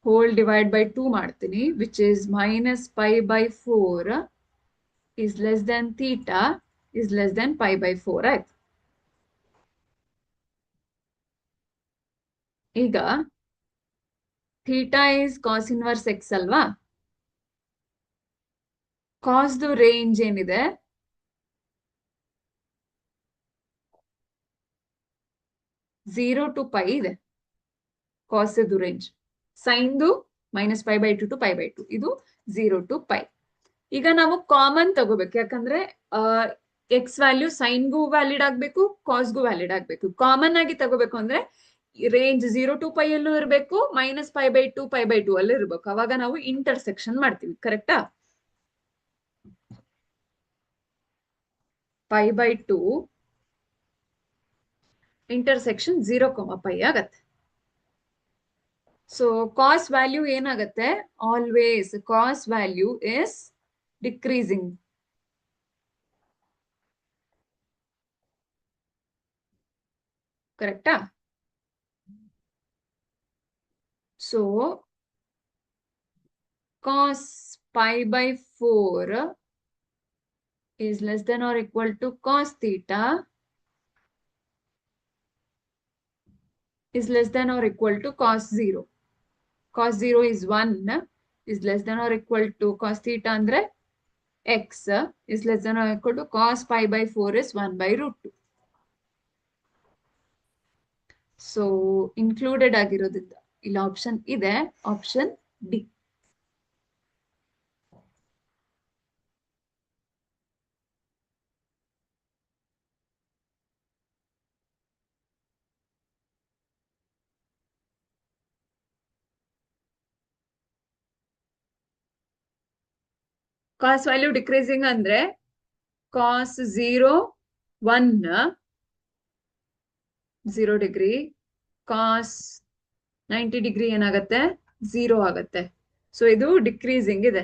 ಹೋಲ್ ಡಿವೈಡ್ ಬೈ 2 ಮಾಡ್ತೀನಿ, which is -π/4 is less than theta is less than pi by 4 ಆಯ್ತು. ಈಗ theta is cos inverse x ಅಲ್ವಾ? ಕಾಸ್ದು ರೇಂಜ್ ಏನಿದೆ? 0 to pi ಇದೆ ಕಾಸ್ ಇದು ರೇಂಜ್. ಸೈನ್ದು -π/2 to π/2 ಇದು 0 to pi. ಈಗ ನಾವು ಕಾಮನ್ ತಗೋಬೇಕು, ಯಾಕಂದ್ರೆ ಎಕ್ಸ್ ವ್ಯಾಲ್ಯೂ ಸೈನ್ಗೂ ವ್ಯಾಲಿಡ್ ಆಗ್ಬೇಕು, ಕಾಸ್ಗೂ ವ್ಯಾಲಿಡ್ ಆಗ್ಬೇಕು. ಕಾಮನ್ ಆಗಿ ತಗೋಬೇಕು ಅಂದ್ರೆ ರೇಂಜ್ 0 to pi ಅಲ್ಲೂ ಇರಬೇಕು, -π/2 π/2 ಅಲ್ಲೂ ಇರ್ಬೇಕು. ಅವಾಗ ನಾವು ಇಂಟರ್ಸೆಕ್ಷನ್ ಮಾಡ್ತೀವಿ, ಕರೆಕ್ಟಾ? π/2 ಇಂಟರ್ಸೆಕ್ಷನ್ 0, pi ಆಗತ್ತೆ. ಸೊ ಕಾಸ್ ವ್ಯಾಲ್ಯೂ ಏನಾಗತ್ತೆ? Always cos value is decreasing. ಕರೆಕ್ಟಾ? So cos π/4 is less than or equal to cos theta is less than or equal to cos 0. Cos 0 is 1 is less than or equal to cos theta andre x is less than or equal to cos π/4 is 1/√2. So included ಆಗಿರೋದ್ರಿಂದ ಇಲ್ಲಿ option ಇದೆ, option D. Cos value decreasing ಅಂದ್ರೆ cos 0 1 0 degree, ಕಾಸ್ 90 degree ಏನಾಗತ್ತೆ? 0 ಆಗತ್ತೆ. ಸೊ ಇದು decreasing ಇದೆ.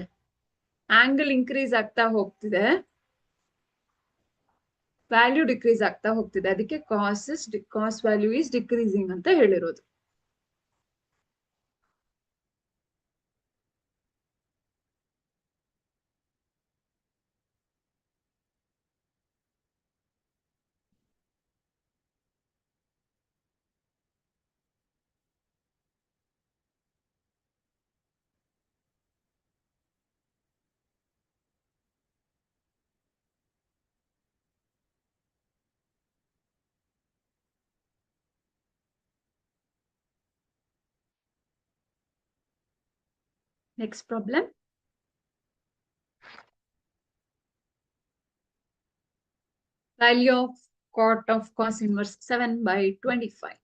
Angle increase ಆಗ್ತಾ ಹೋಗ್ತಿದೆ, ವ್ಯಾಲ್ಯೂ ಡಿಕ್ರೀಸ್ ಆಗ್ತಾ ಹೋಗ್ತಿದೆ. ಅದಕ್ಕೆ ಕಾಸ್ ವ್ಯಾಲ್ಯೂ ಈಸ್ ಡಿಕ್ರೀಸಿಂಗ್ ಅಂತ ಹೇಳಿರೋದು. Next problem. Value of cot of cos inverse 7/25.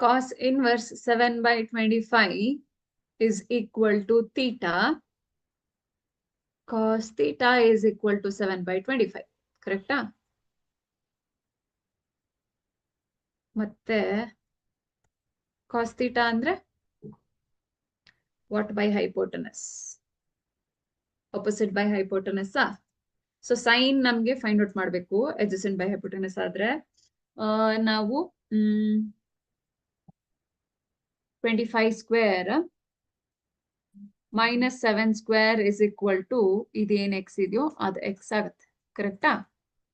Cos inverse 7/25 is equal to theta. Cos theta is equal to 7/25. ಕರೆಕ್ಟಾ? ಮತ್ತೆ cos theta ಅಂದ್ರೆ what by hypotenuse? Opposite by hypotenuse. So sine ನಮ್ಗೆ find out ಮಾಡಬೇಕು. adjacent by hypotenuse ಆದ್ರೆ ನಾವು 25 square minus 7 square is equal to ಇದೇನ್ x ಇದೆಯೋ ಅದು x ಆಗುತ್ತೆ. ಕರೆಕ್ಟಾ?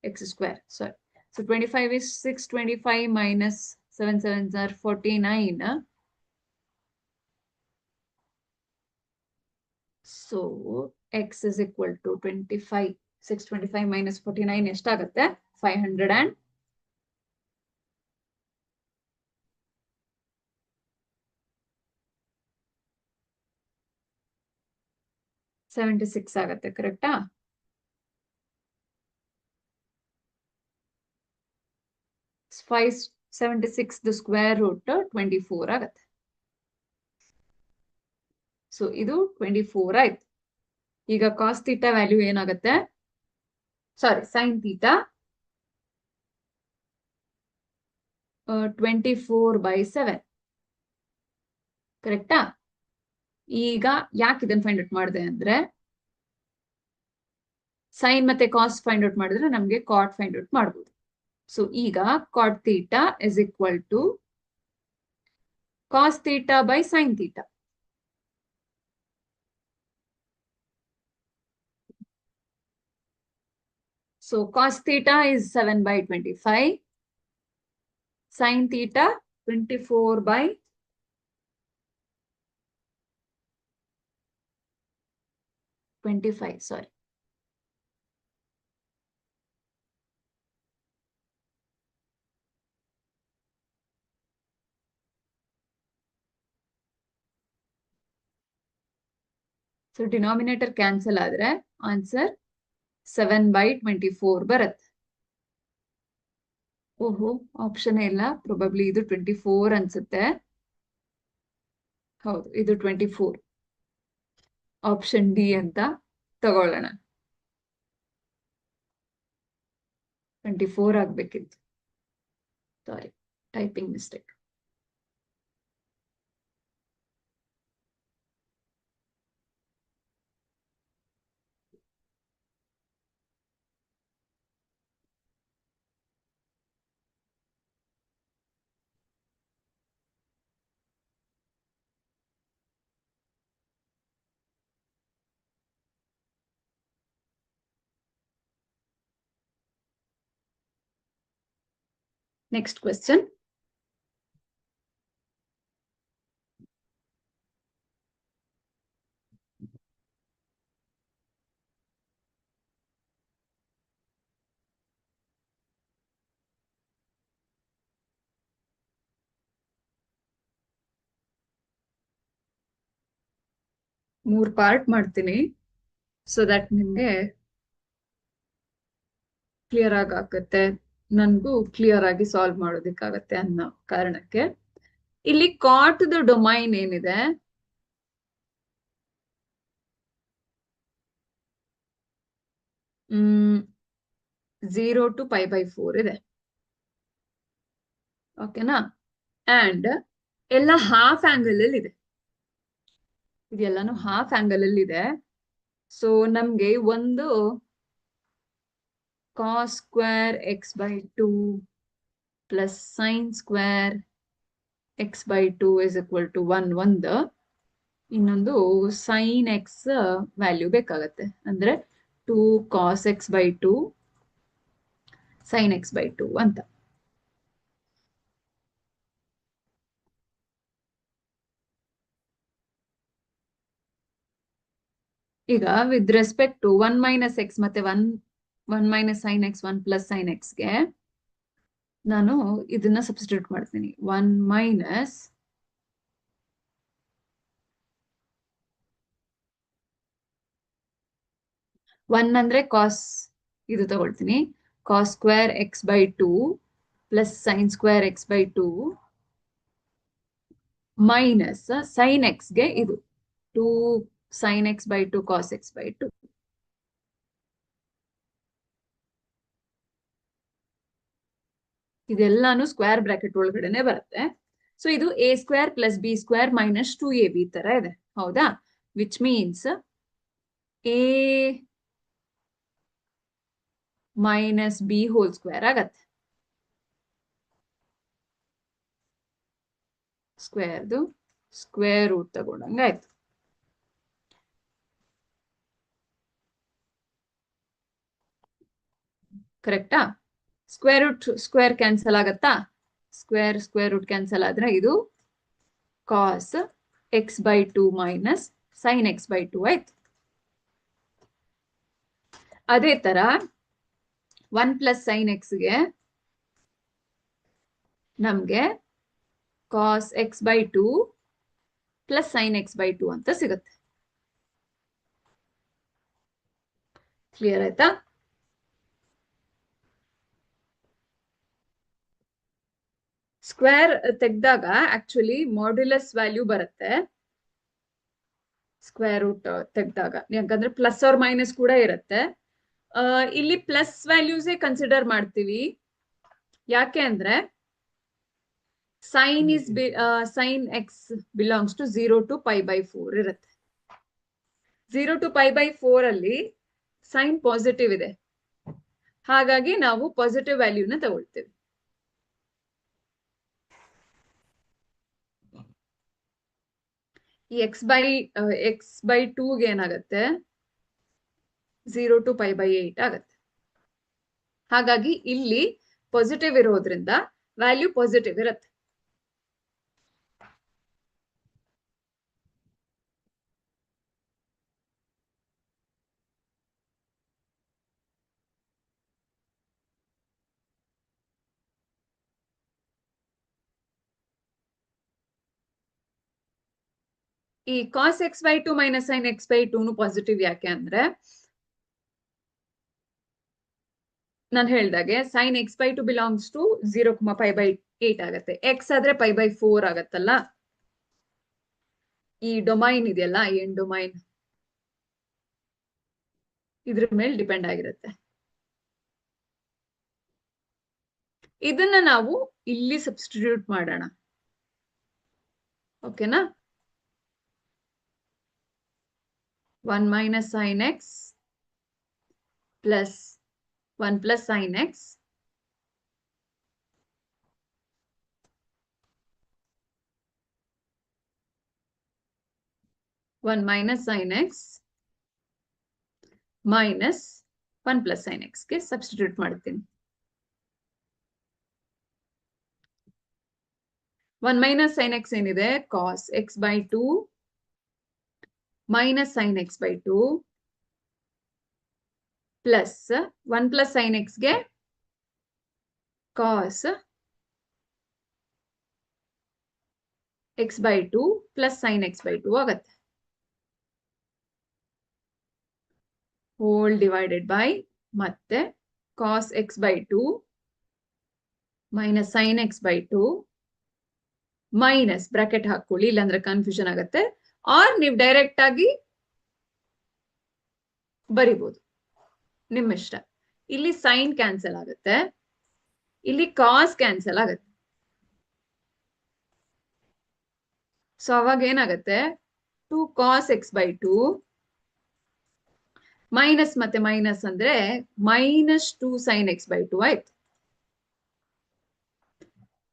x square. Sorry. So 25 is 625 minus 7 7s are 49. So x is equal to 25. 625 minus 49 ಎಷ್ಟಾಗುತ್ತೆ? 576 ಆಗತ್ತೆ. ಕರೆಕ್ಟಾ? ಫೈವ್ 76 ದ ಸ್ಕ್ವೇರ್ ರೂಟ್ 24 ಆಗತ್ತೆ. ಸೊ ಇದು 24 ಆಯ್ತು. ಈಗ ಕಾಸ್ ಥೀಟಾ ವ್ಯಾಲ್ಯೂ ಏನಾಗುತ್ತೆ? ಸಾರಿ, ಸೈನ್ ಥೀಟಾ 24/7. ಕರೆಕ್ಟಾ? ಈಗ ಯಾಕೆ ಇದನ್ನ ಫೈಂಡ್ ಔಟ್ ಮಾಡಿದೆ ಅಂದ್ರೆ ಸೈನ್ ಮತ್ತೆ ಕಾಸ್ ಫೈಂಡ್ ಔಟ್ ಮಾಡಿದ್ರೆ ನಮ್ಗೆ ಕಾಟ್ ಫೈಂಡ್ ಔಟ್ ಮಾಡ್ಬೋದು. ಸೊ ಈಗ cot theta is equal to cos theta by sine theta. So cos theta is 7/25. Sin theta 24/25. Sorry. So denominator cancel ಆದರೆ answer 7/24 ಬರುತ್ತೆ. ಓಹೋ, ಆಪ್ಷನ್ ಇಲ್ಲ. ಪ್ರೊಬಬ್ಲಿ ಇದು 24 ಅನ್ಸುತ್ತೆ. ಹೌದು, ಇದು 24. ಆಪ್ಷನ್ ಡಿ ಅಂತ ತಗೊಳ್ಳೋಣ. 24 ಆಗ್ಬೇಕಿತ್ತು. ಸಾರಿ, ಟೈಪಿಂಗ್ ಮಿಸ್ಟೇಕ್. Next question. ಮೂರ್ ಪಾರ್ಟ್ ಮಾಡ್ತೀನಿ ಸೊ ದಟ್ ನಿಮ್ಗೆ ಕ್ಲಿಯರ್ ಆಗುತ್ತೆ, ನನ್ಗೂ ಕ್ಲಿಯರ್ ಆಗಿ ಸಾಲ್ವ್ ಮಾಡೋದಿಕ್ಕಾಗತ್ತೆ ಅನ್ನೋ ಕಾರಣಕ್ಕೆ. ಇಲ್ಲಿ ಕಾಟ್ ದ ಡೊಮೈನ್ ಏನಿದೆ, ಝೀರೋ ಟು π/4 ಇದೆ. ಓಕೆನಾ? ಅಂಡ್ ಎಲ್ಲ ಹಾಫ್ ಆಂಗಲ್ ಅಲ್ಲಿ ಇದೆ. ಇದೆಲ್ಲಾನು ಹಾಫ್ ಆಂಗಲ್ ಅಲ್ಲಿ ಇದೆ. ಸೊ ನಮ್ಗೆ ಒಂದು cos square x/2 plus sin square x/2 is equal to 1 ಒಂದು, ಇನ್ನೊಂದು sin x ವ್ಯಾಲ್ಯೂ ಬೇಕಾಗತ್ತೆ. ಅಂದ್ರೆ 2 cos x/2 sin x/2 ಅಂತ. ಈಗ ವಿತ್ ರೆಸ್ಪೆಕ್ಟ್ ಟು 1 - x ಮತ್ತೆ 1 - sin x 1 + sin x ಗೆ ನಾನು ಇದನ್ನ ಸಬ್ಸ್ಟಿಟ್ಯೂಟ್ ಮಾಡ್ತೀನಿ. 1 ಅಂದ್ರೆ ಕಾಸ್, ಇದು ತಗೊಳ್ತೀನಿ, cos square x/2 plus sin square x/2 minus sin x ಗೆ ಇದು 2 sin x/2 cos x/2. ಇದೆಲ್ಲಾನು ಸ್ಕ್ವೇರ್ ಬ್ರಾಕೆಟ್ ಒಳಗಡೆನೆ ಬರುತ್ತೆ. ಸೊ ಇದು a² + b² - 2ab ತರ ಇದೆ. ಹೌದಾ? Which means a - b whole square ಆಗತ್ತೆ. ಸ್ಕ್ವೇರ್ದು ಸ್ಕ್ವೇರ್ ರೂಟ್ ತಗೊಂಡಂಗಾಯ್ತು. ಕರೆಕ್ಟಾ? ಸ್ಕ್ವೇರ್ ರೂಟ್ ಸ್ಕ್ವೇರ್ ಕ್ಯಾನ್ಸಲ್ ಆಗತ್ತಾ? ಸ್ಕ್ವೇರ್ ರೂಟ್ ಕ್ಯಾನ್ಸಲ್ ಆದ್ರೆ ಇದು cos x/2 minus sin x/2 ಆಯ್ತು. ಅದೇ ತರ 1 + sin x ಗೆ ನಮ್ಗೆ cos x/2 plus sin x/2 ಅಂತ ಸಿಗುತ್ತೆ. ಕ್ಲಿಯರ್ ಆಯ್ತಾ? ಸ್ಕ್ವೇರ್ ತೆಗ್ದಾಗ ಆಕ್ಚುಲಿ ಮಾಡ್ಯುಲಸ್ ವ್ಯಾಲ್ಯೂ ಬರುತ್ತೆ. ಸ್ಕ್ವೇರ್ ರೂಟ್ ತೆಗ್ದಾಗ, ಯಾಕಂದ್ರೆ ಪ್ಲಸ್ ಆರ್ ಮೈನಸ್ ಕೂಡ ಇರುತ್ತೆ. ಇಲ್ಲಿ ಪ್ಲಸ್ ವ್ಯಾಲ್ಯೂಸೇ ಕನ್ಸಿಡರ್ ಮಾಡ್ತೀವಿ. ಯಾಕೆ ಅಂದ್ರೆ sin x belongs to 0 to π/4 ಇರುತ್ತೆ. 0 to π/4 ಅಲ್ಲಿ ಸೈನ್ ಪಾಸಿಟಿವ್ ಇದೆ, ಹಾಗಾಗಿ ನಾವು ಪಾಸಿಟಿವ್ ವ್ಯಾಲ್ಯೂನ ತಗೊಳ್ತೇವೆ. ಈ x/2 ಏನಾಗತ್ತೆ, 0 to π/8 ಆಗತ್ತೆ. ಹಾಗಾಗಿ ಇಲ್ಲಿ ಪಾಸಿಟಿವ್ ಇರೋದ್ರಿಂದ ವ್ಯಾಲ್ಯೂ ಪಾಸಿಟಿವ್ ಇರುತ್ತೆ. ಈ ಕಾಸ್ x/2 minus sine x/2 positive ಯಾಕೆ ಅಂದ್ರೆ, ನಾನು ಹೇಳ್ದಾಗೆ ಸೈನ್ x/2 ಬಿಲಾಂಗ್ಸ್ ಟು 0, π/8 ಆಗತ್ತೆ. ಎಕ್ಸ್ ಆದ್ರೆ π/4 ಆಗತ್ತಲ್ಲ. ಈ ಡೊಮೈನ್ ಇದೆಯಲ್ಲ, ಏನ್ ಡೊಮೈನ್, ಇದ್ರ ಮೇಲೆ ಡಿಪೆಂಡ್ ಆಗಿರುತ್ತೆ. ಇದನ್ನ ನಾವು ಇಲ್ಲಿ ಸಬ್ಸ್ಟಿಟ್ಯೂಟ್ ಮಾಡೋಣ, ಓಕೆನಾ? 1 minus sine x plus 1 plus sine x one minus sine x minus 1 plus sine x ಗೆ ಸಬ್ಸ್ಟಿಟ್ಯೂಟ್ ಮಾಡ್ತೀನಿ. 1 ಮೈನಸ್ ಸೈನ್ ಎಕ್ಸ್ ಏನಿದೆ, cos x/2 minus sine x/2 plus 1 plus sine x ಗೆ cos x/2 plus sine x/2 ಆಗತ್ತೆ. Hole divided by ಮತ್ತೆ cos x/2 minus sine x/2 minus bracket ಹಾಕೊಳ್ಳಿ, ಇಲ್ಲಾಂದ್ರೆ confusion ಆಗತ್ತೆ. R ನೀವು ಡೈರೆಕ್ಟ್ ಆಗಿ ಬರಿಬಹುದು, ನಿಮ್ಮ ಇಷ್ಟ. ಇಲ್ಲಿ ಸೈನ್ ಕ್ಯಾನ್ಸಲ್ ಆಗುತ್ತೆ, ಇಲ್ಲಿ ಕಾಸ್ ಕ್ಯಾನ್ಸಲ್ ಆಗುತ್ತೆ. ಸೊ ಅವಾಗ ಏನಾಗತ್ತೆ, 2 ಕಾಸ್ x/2 ಮೈನಸ್ ಮತ್ತೆ ಮೈನಸ್ ಅಂದ್ರೆ ಮೈನಸ್ 2 ಸೈನ್ x/2 ಆಯ್ತು.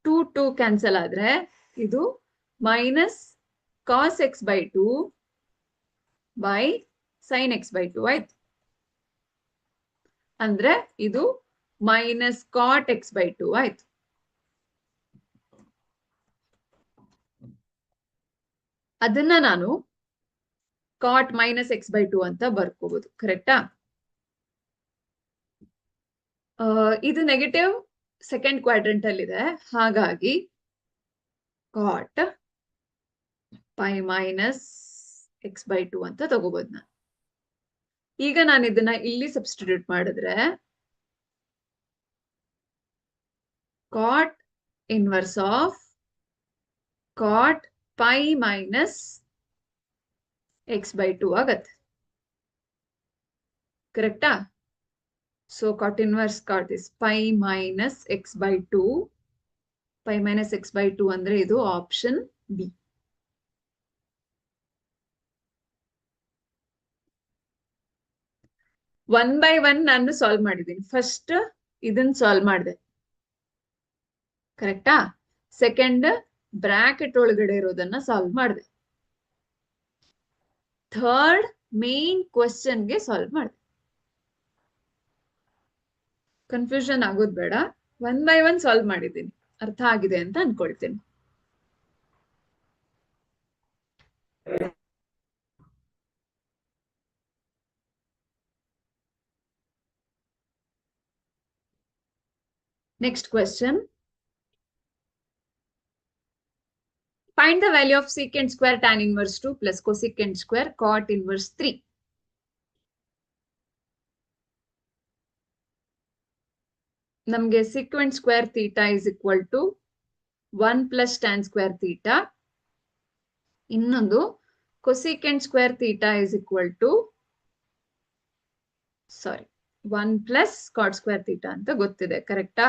2 ಕ್ಯಾನ್ಸಲ್ ಆದ್ರೆ ಇದು minus cos x/2 by sine x/2 ಆಯ್ತು. ಅಂದ್ರೆ ಇದು ಮೈನಸ್ ಕಾಟ್ x/2 ಆಯ್ತು. ಅದನ್ನ ನಾನು ಕಾಟ್ ಮೈನಸ್ x/2 ಅಂತ ಬರ್ಕೋಬಹುದು, ಕರೆಕ್ಟಾ? ಇದು ನೆಗೆಟಿವ್ ಸೆಕೆಂಡ್ ಕ್ವಾಡ್ರೆಂಟ್ ಅಲ್ಲಿ ಇದೆ, ಹಾಗಾಗಿ ಕಾಟ್ ಪೈ ಮೈನಸ್ x/2 ಅಂತ ತಗೋಬಹುದು ನಾನು. ಈಗ ನಾನು ಇದನ್ನ ಇಲ್ಲಿ ಸಬ್ಸ್ಟಿಟ್ಯೂಟ್ ಮಾಡಿದ್ರೆ cot inverse of cot pi minus x/2 ಆಗತ್ತೆ, ಕರೆಕ್ಟಾ? ಸೊ cot inverse cot is pi minus x/2. Pi minus x/2 ಅಂದ್ರೆ ಇದು option B. One by one ನಾನು ಸಾಲ್ವ್ ಮಾಡಿದ್ದೀನಿ. ಫಸ್ಟ್ ಇದನ್ನ ಸಾಲ್ವ್ ಮಾಡಿದೆ, ಕರೆಕ್ಟಾ? ಸೆಕೆಂಡ್ ಬ್ರಾಕೆಟ್ ಒಳಗಡೆ ಇರೋದನ್ನ ಸಾಲ್ವ್ ಮಾಡಿದೆ. ಥರ್ಡ್ ಮೇನ್ ಕ್ವೆಶ್ಚನ್ಗೆ ಸಾಲ್ವ್ ಮಾಡಿದೆ. ಕನ್ಫ್ಯೂಷನ್ ಆಗೋದು ಬೇಡ, ಒನ್ ಬೈ ಒನ್ ಸಾಲ್ವ್ ಮಾಡಿದ್ದೀನಿ. ಅರ್ಥ ಆಗಿದೆ ಅಂತ ಅನ್ಕೊಳ್ತೀನಿ. Next question. Find the value of secant square tan inverse 2 plus cosecant square cot inverse 3. ನಮಗೆ secant square theta is equal to 1 plus tan square theta. ಇನ್ನೊಂದು cosecant square theta is equal to 1 plus cot square theta ಅಂತ ಗೊತ್ತಿದೆ, ಕರೆಕ್ಟಾ?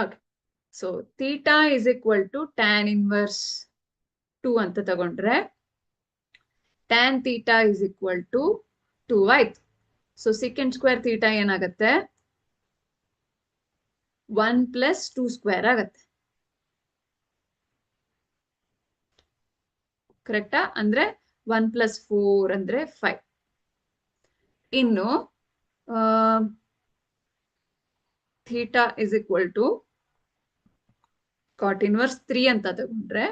Okay, so theta is equal to tan inverse 2 ಅಂತ ತಗೊಂಡ್ರೆ tan theta is equal to 2 ಆಯ್ತು. So second square theta ಏನಾಗುತ್ತೆ 1 plus 2 square ಆಗತ್ತೆ. ಕರೆಕ್ಟಾ? ಅಂದ್ರೆ 1 ಪ್ಲಸ್ 4 ಅಂದ್ರೆ 5. ಇನ್ನು theta is equal to cot inverse 3 ಅಂತ ತಗೊಂಡ್ರೆ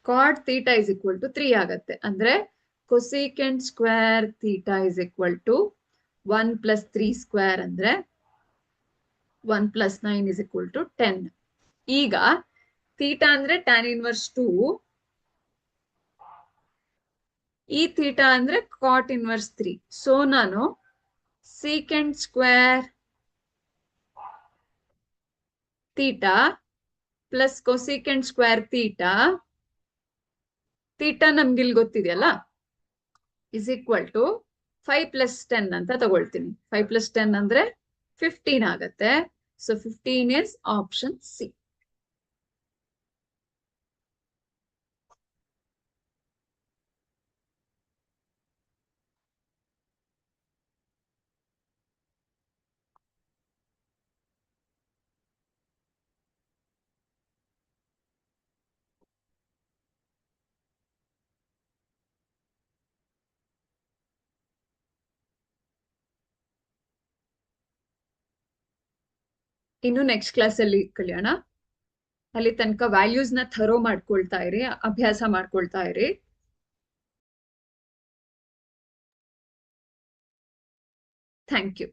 cot theta is equal to 3 ಆಗತ್ತೆ. ಅಂದ್ರೆ cosecant square theta is equal to 1 plus 3 square ಅಂದ್ರೆ 1 ಪ್ಲಸ್ 9 ಇಸ್ ಈಕ್ವಲ್ ಟು 10. ಈಗ ಥೀಟಾ ಅಂದ್ರೆ ಟ್ಯಾನ್ ಇನ್ವರ್ಸ್ 2, ಈ ಥೀಟಾ ಅಂದ್ರೆ ಕಾಟ್ ಇನ್ವರ್ಸ್ 3. ಸೊ ನಾನು secant square theta plus cosecant square theta ನಮ್ಗೆ ಇಲ್ಲಿ ಗೊತ್ತಿದೆಯಲ್ಲ ಇಸ್ ಈಕ್ವಲ್ ಟು 5 ಪ್ಲಸ್ 10 ಅಂತ ತಗೊಳ್ತೀನಿ. 5 ಪ್ಲಸ್ 10 ಅಂದ್ರೆ 15 ಆಗತ್ತೆ. So 15 is option C. ಇನ್ನು ನೆಕ್ಸ್ಟ್ ಕ್ಲಾಸ್ ಅಲ್ಲಿ ಕಲಿಯೋಣ. ಅಲ್ಲಿ ತನಕ ವ್ಯಾಲ್ಯೂಸ್ ನ ಥರೋ ಮಾಡ್ಕೊಳ್ತಾ ಇರಿ, ಅಭ್ಯಾಸ ಮಾಡ್ಕೊಳ್ತಾ ಇರಿ. Thank you.